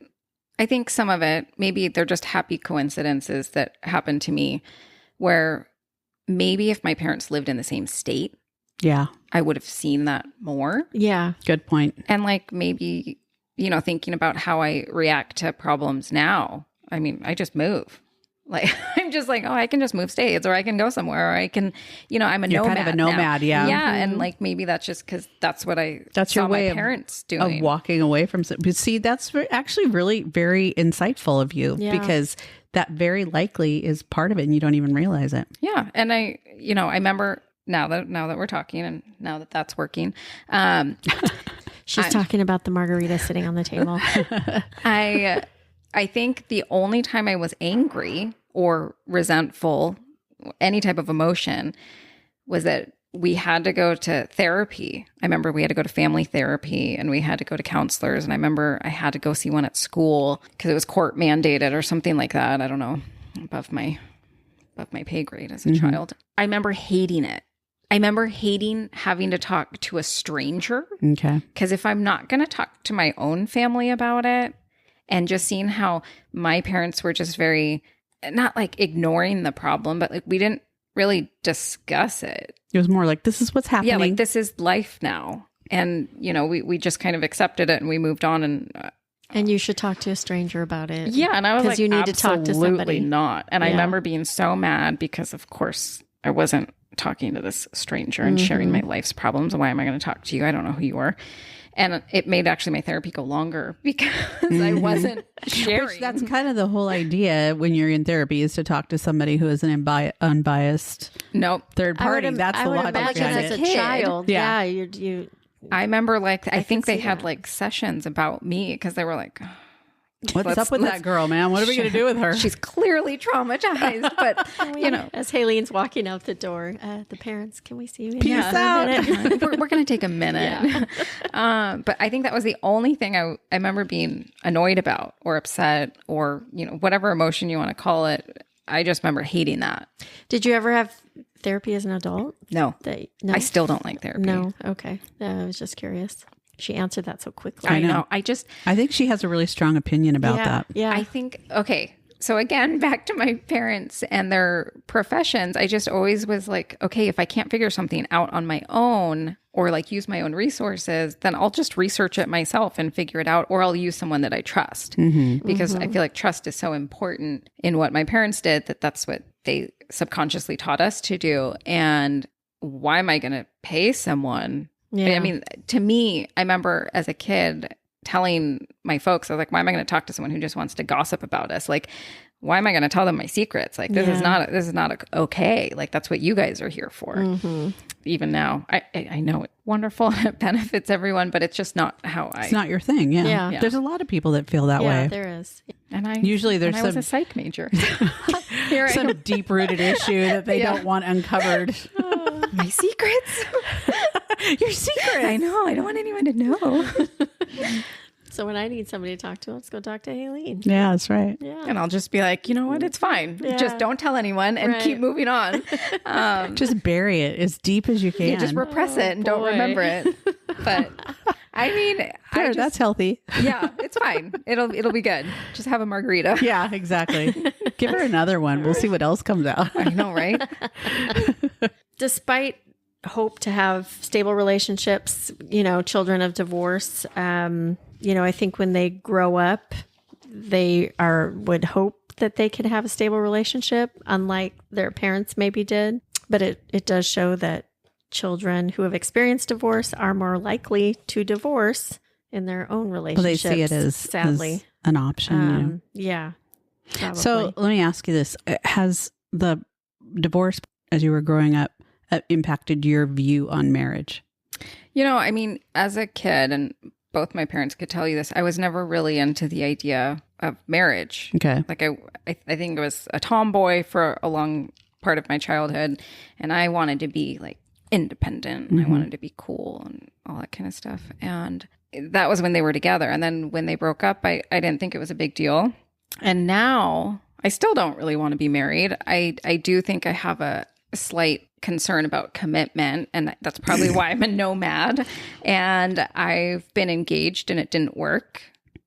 I think some of it, maybe they're just happy coincidences that happened to me, where maybe if my parents lived in the same state, I would have seen that more. Yeah. Good point. And like maybe, thinking about how I react to problems now. I mean, I just move. Like, I'm just like, I can just move states, or I can go somewhere, or I can, I'm a You're nomad. kind of a nomad, now. yeah. Yeah. And like, maybe that's just because that's what that's saw your way my parents doing. of walking away from. But see, that's actually really very insightful of you, because that very likely is part of it and you don't even realize it. Yeah. And I remember now that we're talking and now that that's working, She's talking about the margarita sitting on the table. I think the only time I was angry or resentful, any type of emotion, was that we had to go to therapy. I remember we had to go to family therapy and we had to go to counselors. And I remember I had to go see one at school because it was court mandated or something like that. I don't know, above my pay grade as a child. I remember hating it. I remember hating having to talk to a stranger. Okay. Because if I'm not going to talk to my own family about it, and just seeing how my parents were just very, not like ignoring the problem, but like we didn't really discuss it. It was more like, this is what's happening. Yeah, like this is life now. And, we just kind of accepted it and we moved on. And you should talk to a stranger about it. Yeah, and I was like, you need to talk to somebody. Absolutely not. And I remember being so mad because, of course, I wasn't talking to this stranger and sharing my life's problems. Why am I going to talk to you? I don't know who you are. And it made actually my therapy go longer because I wasn't sharing. Which that's kind of the whole idea when you're in therapy, is to talk to somebody who is an unbiased third party. That's the logic behind it. As a child, you. I remember I think they had like sessions about me because they were like, what's up with that girl, man? What are we going to do with her? She's clearly traumatized, but as Hayleen's walking out the door, the parents, can we see you? Peace out. We're going to take a minute. Yeah. But I think that was the only thing I remember being annoyed about or upset or, whatever emotion you want to call it. I just remember hating that. Did you ever have therapy as an adult? No. No? I still don't like therapy. No. Okay. I was just curious. She answered that so quickly. I know. I think she has a really strong opinion about that. Yeah. I think, okay. So again, back to my parents and their professions, I just always was like, okay, if I can't figure something out on my own or like use my own resources, then I'll just research it myself and figure it out, or I'll use someone that I trust. Because I feel like trust is so important in what my parents did, that's what they subconsciously taught us to do. And why am I going to pay someone? Yeah. I mean, to me, I remember as a kid telling my folks, I was like, why am I going to talk to someone who just wants to gossip about us? Like, why am I going to tell them my secrets? Like, this is not okay. Like, that's what you guys are here for. Even now, I know it's wonderful and it benefits everyone, but it's just not how it's not your thing. Yeah. There's a lot of people that feel that way. Yeah, there is. And I was a psych major. Some deep rooted issue that they don't want uncovered. My secrets. Your secret. I know. I don't want anyone to know. So when I need somebody to talk to, let's go talk to Haylene. Yeah, that's right. Yeah. And I'll just be like, you know what? It's fine. Yeah. Just don't tell anyone and keep moving on. Just bury it as deep as you can. You just repress it and don't remember it. But I mean, that's healthy. Yeah, it's fine. It'll be good. Just have a margarita. Yeah, exactly. Give her another one. We'll see what else comes out. I know, right? Despite hope to have stable relationships, children of divorce, I think when they grow up, they would hope that they could have a stable relationship, unlike their parents maybe did. But it does show that children who have experienced divorce are more likely to divorce in their own Well, relationships. they see it as sadly. an option. Yeah. Probably. So let me ask you this. Has the divorce as you were growing up impacted your view on marriage? I mean, as a kid, and both my parents could tell you this, I was never really into the idea of marriage. Okay. Like I think I was a tomboy for a long part of my childhood, and I wanted to be like independent. And I wanted to be cool and all that kind of stuff. And that was when they were together. And then when they broke up, I didn't think it was a big deal. And now I still don't really want to be married. I do think I have a slight concern about commitment, and that's probably why I'm a nomad. And I've been engaged and it didn't work.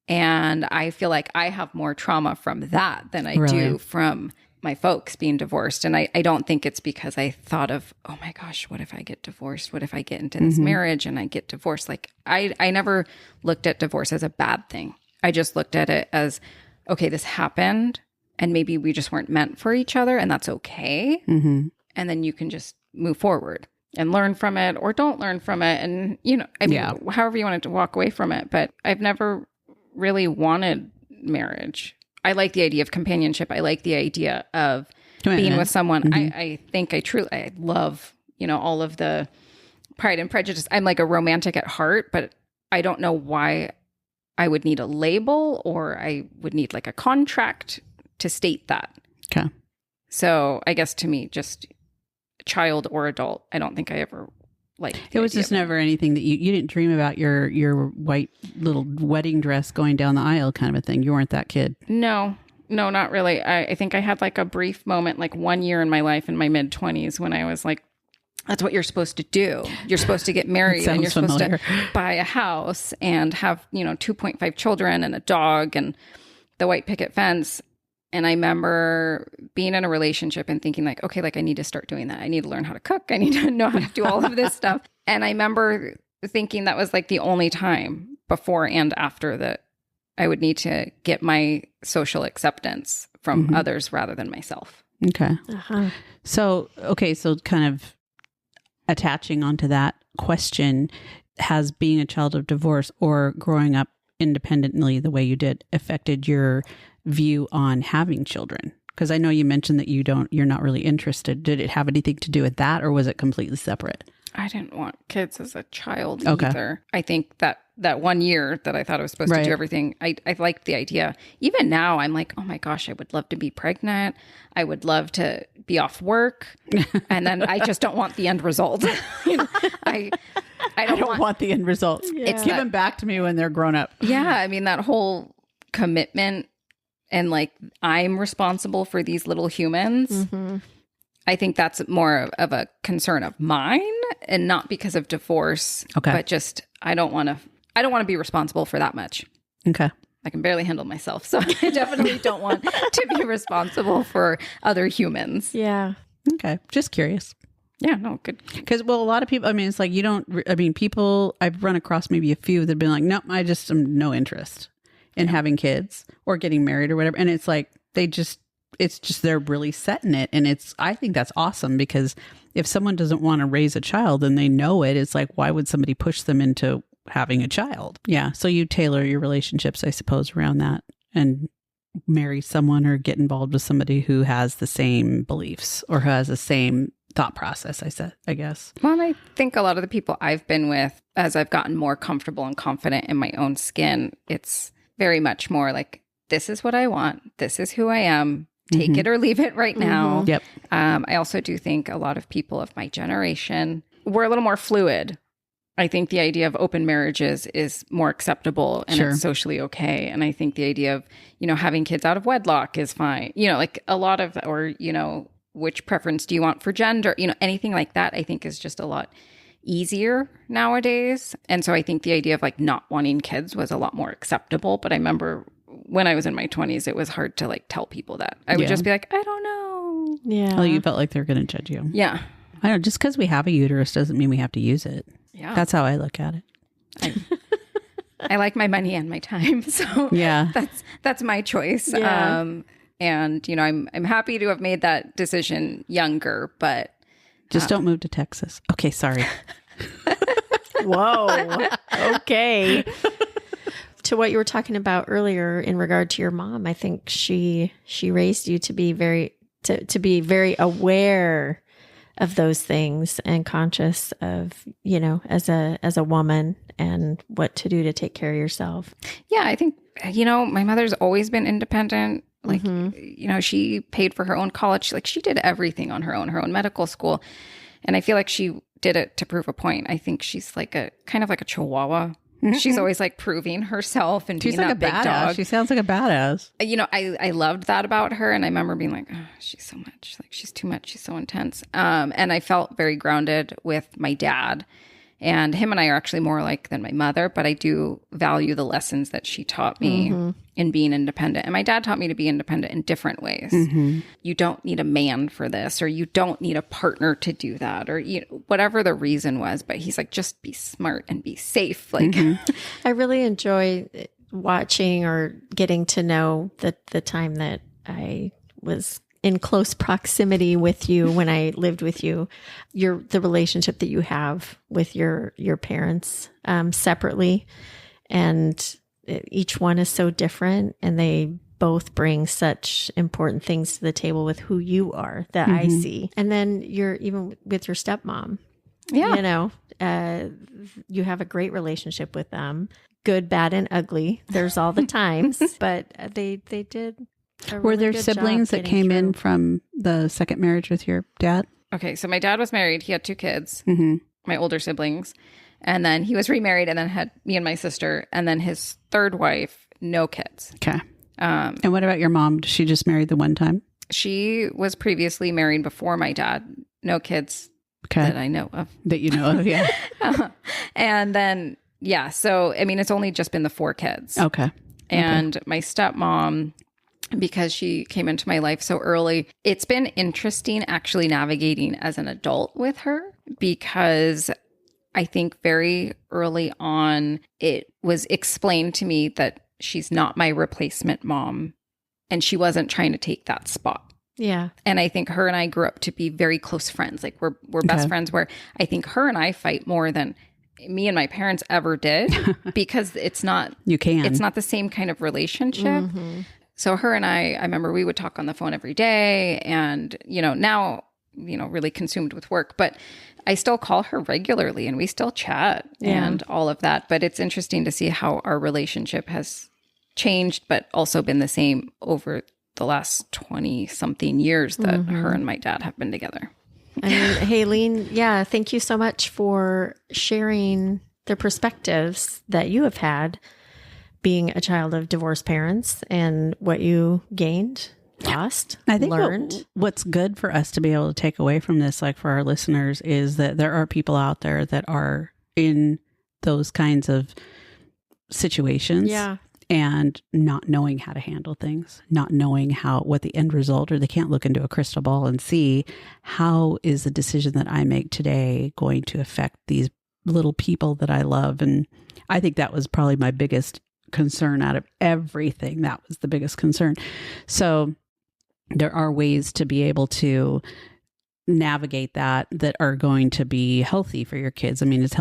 And I feel like I have more trauma from that than I do from my folks being divorced. And I don't think it's because I thought of, oh my gosh, what if I get divorced? What if I get into this marriage and I get divorced? Like I never looked at divorce as a bad thing. I just looked at it as, okay, this happened and maybe we just weren't meant for each other, and that's okay. And then you can just move forward and learn from it or don't learn from it. And, however you wanted to walk away from it. But I've never really wanted marriage. I like the idea of companionship. I like the idea of being with someone. I think I love, all of the Pride and Prejudice. I'm like a romantic at heart, but I don't know why I would need a label or I would need like a contract to state that. Okay. So I guess to me, just child or adult, I don't think I ever liked it was just never anything that you didn't dream about your white little wedding dress going down the aisle kind of a thing. You weren't that kid. No, not really. I think I had like a brief moment, like 1 year in my life in my mid-20s when I was like, that's what you're supposed to do. You're supposed to get married and you're supposed to buy a house and have, 2.5 children and a dog and the white picket fence. And I remember being in a relationship and thinking like, okay, like I need to start doing that. I need to learn how to cook. I need to know how to do all of this stuff. And I remember thinking that was like the only time before and after that I would need to get my social acceptance from others rather than myself. Okay. So kind of attaching onto that question, has being a child of divorce or growing up independently the way you did affected your view on having children? Because I know you mentioned that you're not really interested. Did it have anything to do with that, or was it completely separate? I didn't want kids as a child either. I think that 1 year that I thought I was supposed to do everything, I liked the idea. Even now, I'm like, oh my gosh, I would love to be pregnant. I would love to be off work. And then I just don't want the end result. I don't want the end result. Yeah. It's given back to me when they're grown up. Yeah. I mean, that whole commitment and like, I'm responsible for these little humans. I think that's more of a concern of mine, and not because of divorce, but just, I don't want to be responsible for that much. Okay. I can barely handle myself. So I definitely don't want to be responsible for other humans. Yeah. Okay. Just curious. Yeah, no, good. Because, a lot of people, it's like people, I've run across maybe a few that have been like, nope, I just am no interest in having kids or getting married or whatever. And it's like, it's just, they're really set in it. And I think that's awesome, because if someone doesn't want to raise a child and they know it, it's like, why would somebody push them into having a child? Yeah. So you tailor your relationships, I suppose, around that, and marry someone or get involved with somebody who has the same beliefs or who has the same thought process, I guess. Well, I think a lot of the people I've been with, as I've gotten more comfortable and confident in my own skin, it's very much more like, this is what I want. This is who I am. Take it or leave it right now. Yep. I also do think a lot of people of my generation, we're a little more fluid. I think the idea of open marriages is more acceptable and it's socially okay. And I think the idea of, having kids out of wedlock is fine. Like a lot of, or, which preference do you want for gender? Anything like that, I think is just a lot easier nowadays. And so I think the idea of like not wanting kids was a lot more acceptable. But I remember when I was in my 20s, it was hard to like tell people that. I would just be like, I don't know. Yeah. Oh, you felt like they're going to judge you. Yeah. I know. Just because we have a uterus doesn't mean we have to use it. Yeah. That's how I look at it. I like my money and my time. So yeah, that's my choice. Yeah. And, I'm happy to have made that decision younger, but Just don't move to Texas. Okay, sorry. Whoa. Okay. To what you were talking about earlier in regard to your mom, I think she raised you to be very aware of those things and conscious of, as a woman and what to do to take care of yourself. Yeah, I think, my mother's always been independent. Like, she paid for her own college. Like, she did everything on her own medical school. And I feel like she did it to prove a point. I think she's like kind of like a chihuahua. She's always like proving herself and being that big dog. She sounds like a badass. I loved that about her. And I remember being like, oh, she's so much. Like, she's too much. She's so intense. And I felt very grounded with my dad. And him and I are actually more alike than my mother, but I do value the lessons that she taught me in being independent. And my dad taught me to be independent in different ways. You don't need a man for this, or you don't need a partner to do that, or whatever the reason was. But he's like, just be smart and be safe. Like, I really enjoy watching or getting to know the time that I was in close proximity with you when I lived with you, the relationship that you have with your parents separately, and each one is so different, and they both bring such important things to the table with who you are that I see. And then you're even with your stepmom. yeah. You have a great relationship with them, good, bad, and ugly. There's all the times, but they did. Were there siblings that came in from the second marriage with your dad? Okay, so my dad was married. He had 2 kids, my older siblings. And then he was remarried and then had me and my sister. And then his third wife, no kids. Okay. And what about your mom? She just married the one time? She was previously married before my dad. No kids that I know of. That you know of, yeah. And then, yeah. So, I mean, it's only just been the 4 kids. Okay. And my stepmom, because she came into my life so early, it's been interesting actually navigating as an adult with her, because I think very early on, it was explained to me that she's not my replacement mom, and she wasn't trying to take that spot. Yeah. And I think her and I grew up to be very close friends. Like, we're best friends, where I think her and I fight more than me and my parents ever did, because it's not the same kind of relationship. So her and I remember we would talk on the phone every day, and, now, really consumed with work, but I still call her regularly and we still chat and all of that. But it's interesting to see how our relationship has changed, but also been the same over the last 20 something years that her and my dad have been together. I mean, Haylene, thank you so much for sharing the perspectives that you have had being a child of divorced parents and what you gained, lost, I think learned. What's good for us to be able to take away from this, like for our listeners, is that there are people out there that are in those kinds of situations. Yeah. And not knowing how to handle things, not knowing what the end result, or they can't look into a crystal ball and see how is the decision that I make today going to affect these little people that I love. And I think that was probably my biggest concern out of everything. That was the biggest concern. So there are ways to be able to navigate that are going to be healthy for your kids. I mean, as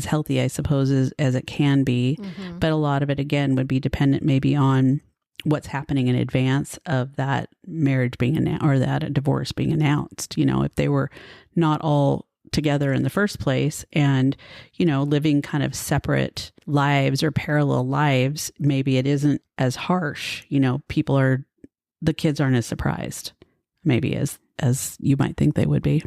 healthy, I suppose, as it can be, but a lot of it, again, would be dependent maybe on what's happening in advance of that marriage being announced, or that divorce being announced. If they were not all together in the first place and, living kind of separate lives or parallel lives, maybe it isn't as harsh. The kids aren't as surprised maybe as you might think they would be.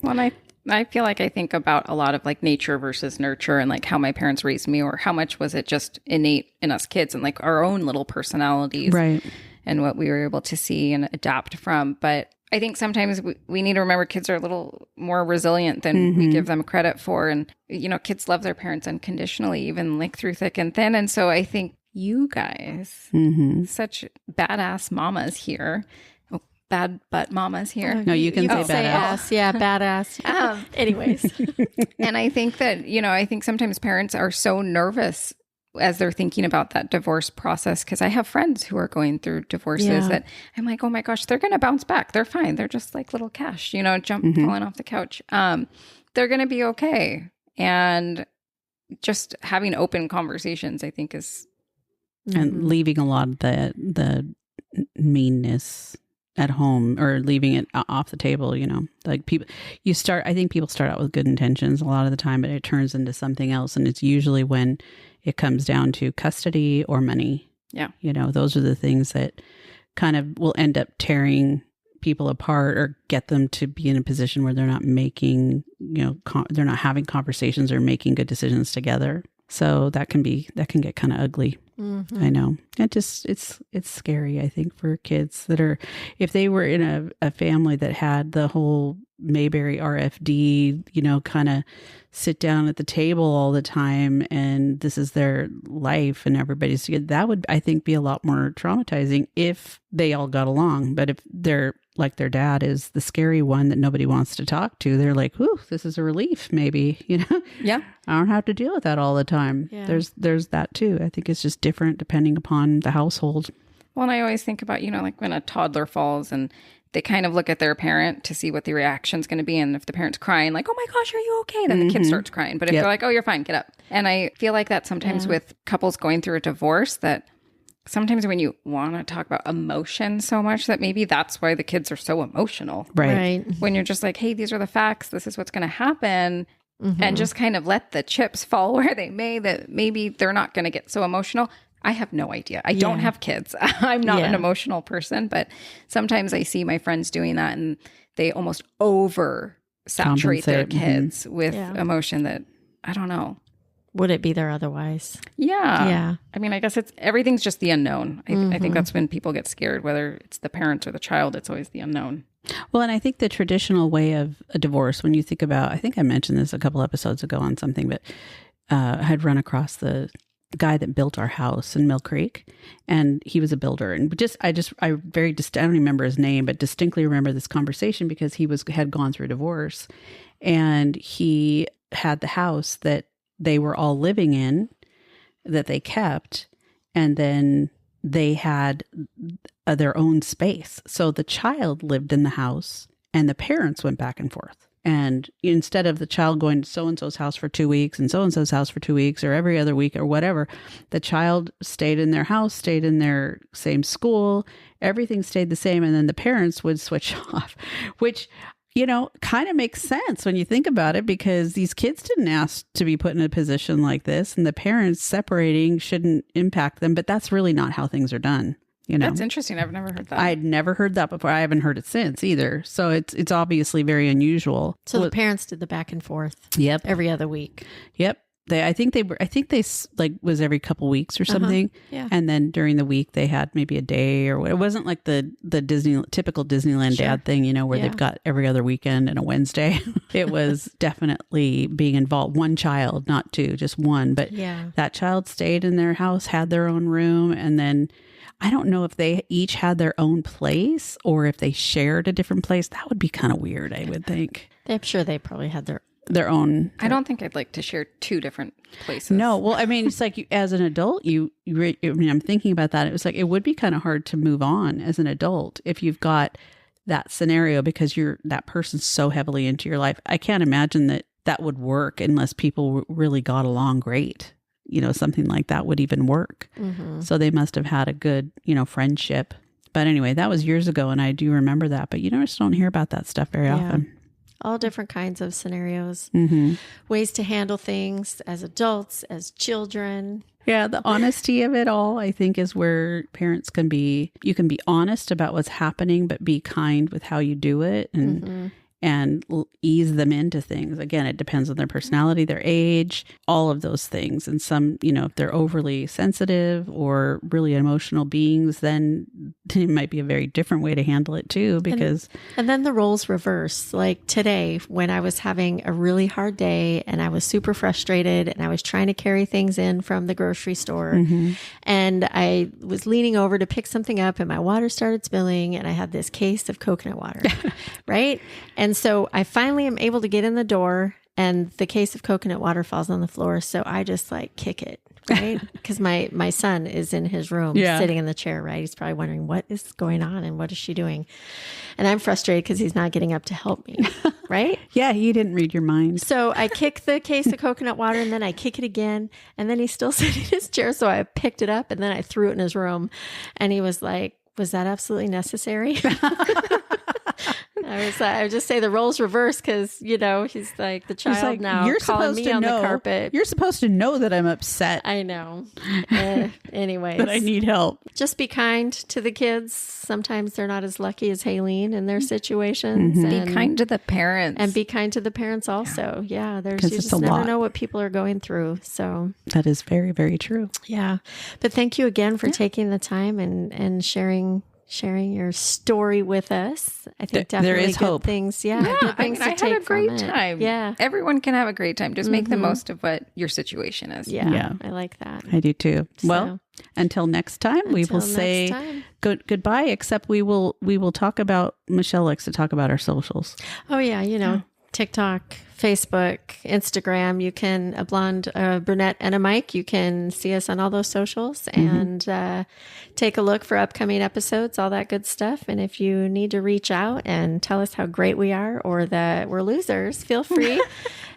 Well, and I feel like I think about a lot of like nature versus nurture, and like how my parents raised me, or how much was it just innate in us kids and like our own little personalities, right? And what we were able to see and adapt from. But I think sometimes we need to remember kids are a little more resilient than we give them credit for. And, kids love their parents unconditionally, even like through thick and thin. And so I think you guys, such badass mamas here, bad butt mamas here. No, you can say badass. Yeah, badass. Anyways. And I think that, I think sometimes parents are so nervous as they're thinking about that divorce process, because I have friends who are going through divorces Yeah. that I'm like, oh my gosh, they're going to bounce back. They're fine. They're just like little Cash, falling off the couch. They're going to be okay. And just having open conversations, I think, is And leaving a lot of the meanness at home, or leaving it off the table, like I think people start out with good intentions a lot of the time, but it turns into something else. And it's usually when it comes down to custody or money. Yeah. Those are the things that kind of will end up tearing people apart, or get them to be in a position where they're not making, they're not having conversations or making good decisions together. So that can get kind of ugly. I know. It's scary, I think, for kids that are, if they were in a family that had the whole Mayberry RFD, kind of sit down at the table all the time, and this is their life and everybody's together, that would, I think, be a lot more traumatizing if they all got along. But if they're like, their dad is the scary one that nobody wants to talk to, they're like, "Ooh, this is a relief, maybe." Yeah. I don't have to deal with that all the time. Yeah. There's that too. I think it's just different depending upon the household. Well, and I always think about, like when a toddler falls and they kind of look at their parent to see what the reaction's going to be. And if the parent's crying, like, "Oh my gosh, are you okay?" Then the kid starts crying. But if they're like, "Oh, you're fine, get up." And I feel like that sometimes with couples going through a divorce, that sometimes when you want to talk about emotion so much, that maybe that's why the kids are so emotional. Right. When you're just like, "Hey, these are the facts. This is what's going to happen." And just kind of let the chips fall where they may, that maybe they're not going to get so emotional. I have no idea. I don't have kids. I'm not an emotional person, but sometimes I see my friends doing that, and they almost over saturate their kids with emotion that, I don't know. Would it be there otherwise? Yeah. Yeah. I mean, I guess everything's just the unknown. I think that's when people get scared, whether it's the parents or the child, it's always the unknown. Well, and I think the traditional way of a divorce, when you think about, I think I mentioned this a couple episodes ago on something, but I had run across the guy that built our house in Mill Creek, and he was a builder. And I don't remember his name, but distinctly remember this conversation because he had gone through a divorce, and he had the house that they were all living in that they kept, and then they had their own space. So the child lived in the house and the parents went back and forth. And instead of the child going to so-and-so's house for 2 weeks and so-and-so's house for 2 weeks or every other week or whatever, the child stayed in their house, stayed in their same school, everything stayed the same. And then the parents would switch off, which, kind of makes sense when you think about it, because these kids didn't ask to be put in a position like this, and the parents separating shouldn't impact them. But that's really not how things are done. That's interesting. I've never heard that. I'd never heard that before. I haven't heard it since either. So it's obviously very unusual. So the parents did the back and forth. Yep. Every other week. Yep. I think they like was every couple weeks or something. Yeah. And then during the week they had maybe a day, or it wasn't like the typical Disneyland dad thing, where they've got every other weekend and a Wednesday. It was definitely being involved. One child, not two, just one. But that child stayed in their house, had their own room, and then I don't know if they each had their own place or if they shared a different place. That would be kind of weird, I would think. I'm sure they probably had their own. I don't think I'd like to share two different places. No. Well, I mean, it's like as an adult, I'm thinking about that. It was like, it would be kind of hard to move on as an adult if you've got that scenario, because that person's so heavily into your life. I can't imagine that would work unless people really got along great. Something like that would even work. Mm-hmm. So they must have had a good, friendship. But anyway, that was years ago, and I do remember that. But you just don't hear about that stuff very often. All different kinds of scenarios, mm-hmm. ways to handle things as adults, as children. Yeah, the honesty of it all, I think, is where parents you can be honest about what's happening, but be kind with how you do it, and ease them into things. Again, it depends on their personality, their age, all of those things. And some, if they're overly sensitive or really emotional beings, then it might be a very different way to handle it too, because... And then the roles reverse. Like today, when I was having a really hard day and I was super frustrated and I was trying to carry things in from the grocery store, and I was leaning over to pick something up and my water started spilling, and I had this case of coconut water, right? And so I finally am able to get in the door, and the case of coconut water falls on the floor. So I just kick it right? Because my son is in his room sitting in the chair, right? He's probably wondering what is going on and what is she doing? And I'm frustrated because he's not getting up to help me, right? Yeah, he didn't read your mind. So I kick the case of coconut water and then I kick it again. And then he's still sitting in his chair. So I picked it up and then I threw it in his room. And he was like, was that absolutely necessary? I would just say the roles reversed because, he's like the child like, now you're calling me on the carpet. You're supposed to know that I'm upset. I know. Anyways. That I need help. Just be kind to the kids. Sometimes they're not as lucky as Haylene in their situations. Be kind to the parents. And be kind to the parents also. Yeah. You just never know what people are going through. So that is very, very true. Yeah. But thank you again for taking the time and sharing your story with us. I think definitely there is good hope. Things. Yeah. Yeah. Things I had a great time. Yeah. Everyone can have a great time. Just make the most of what your situation is. Yeah. I like that. I do too. Well, until next time, we will say goodbye, except we will talk about, Michelle likes to talk about our socials. Oh yeah. TikTok, Facebook, Instagram. You can, a blonde, a brunette, and a Mike. You can see us on all those socials and take a look for upcoming episodes, all that good stuff. And if you need to reach out and tell us how great we are or that we're losers, feel free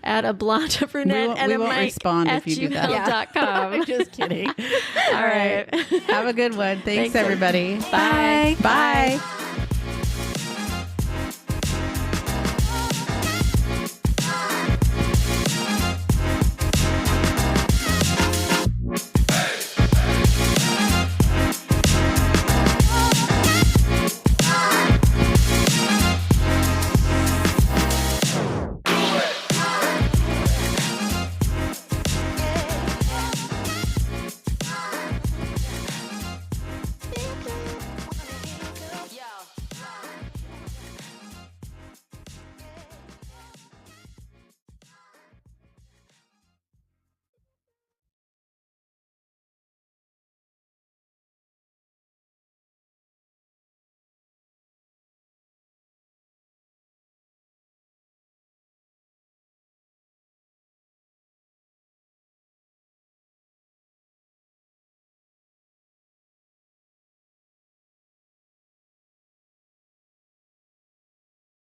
at a blonde, a brunette, and a Mike respond at if you do that. gmail.com. Just kidding. All right. Have a good one. Thanks everybody. Bye. Bye.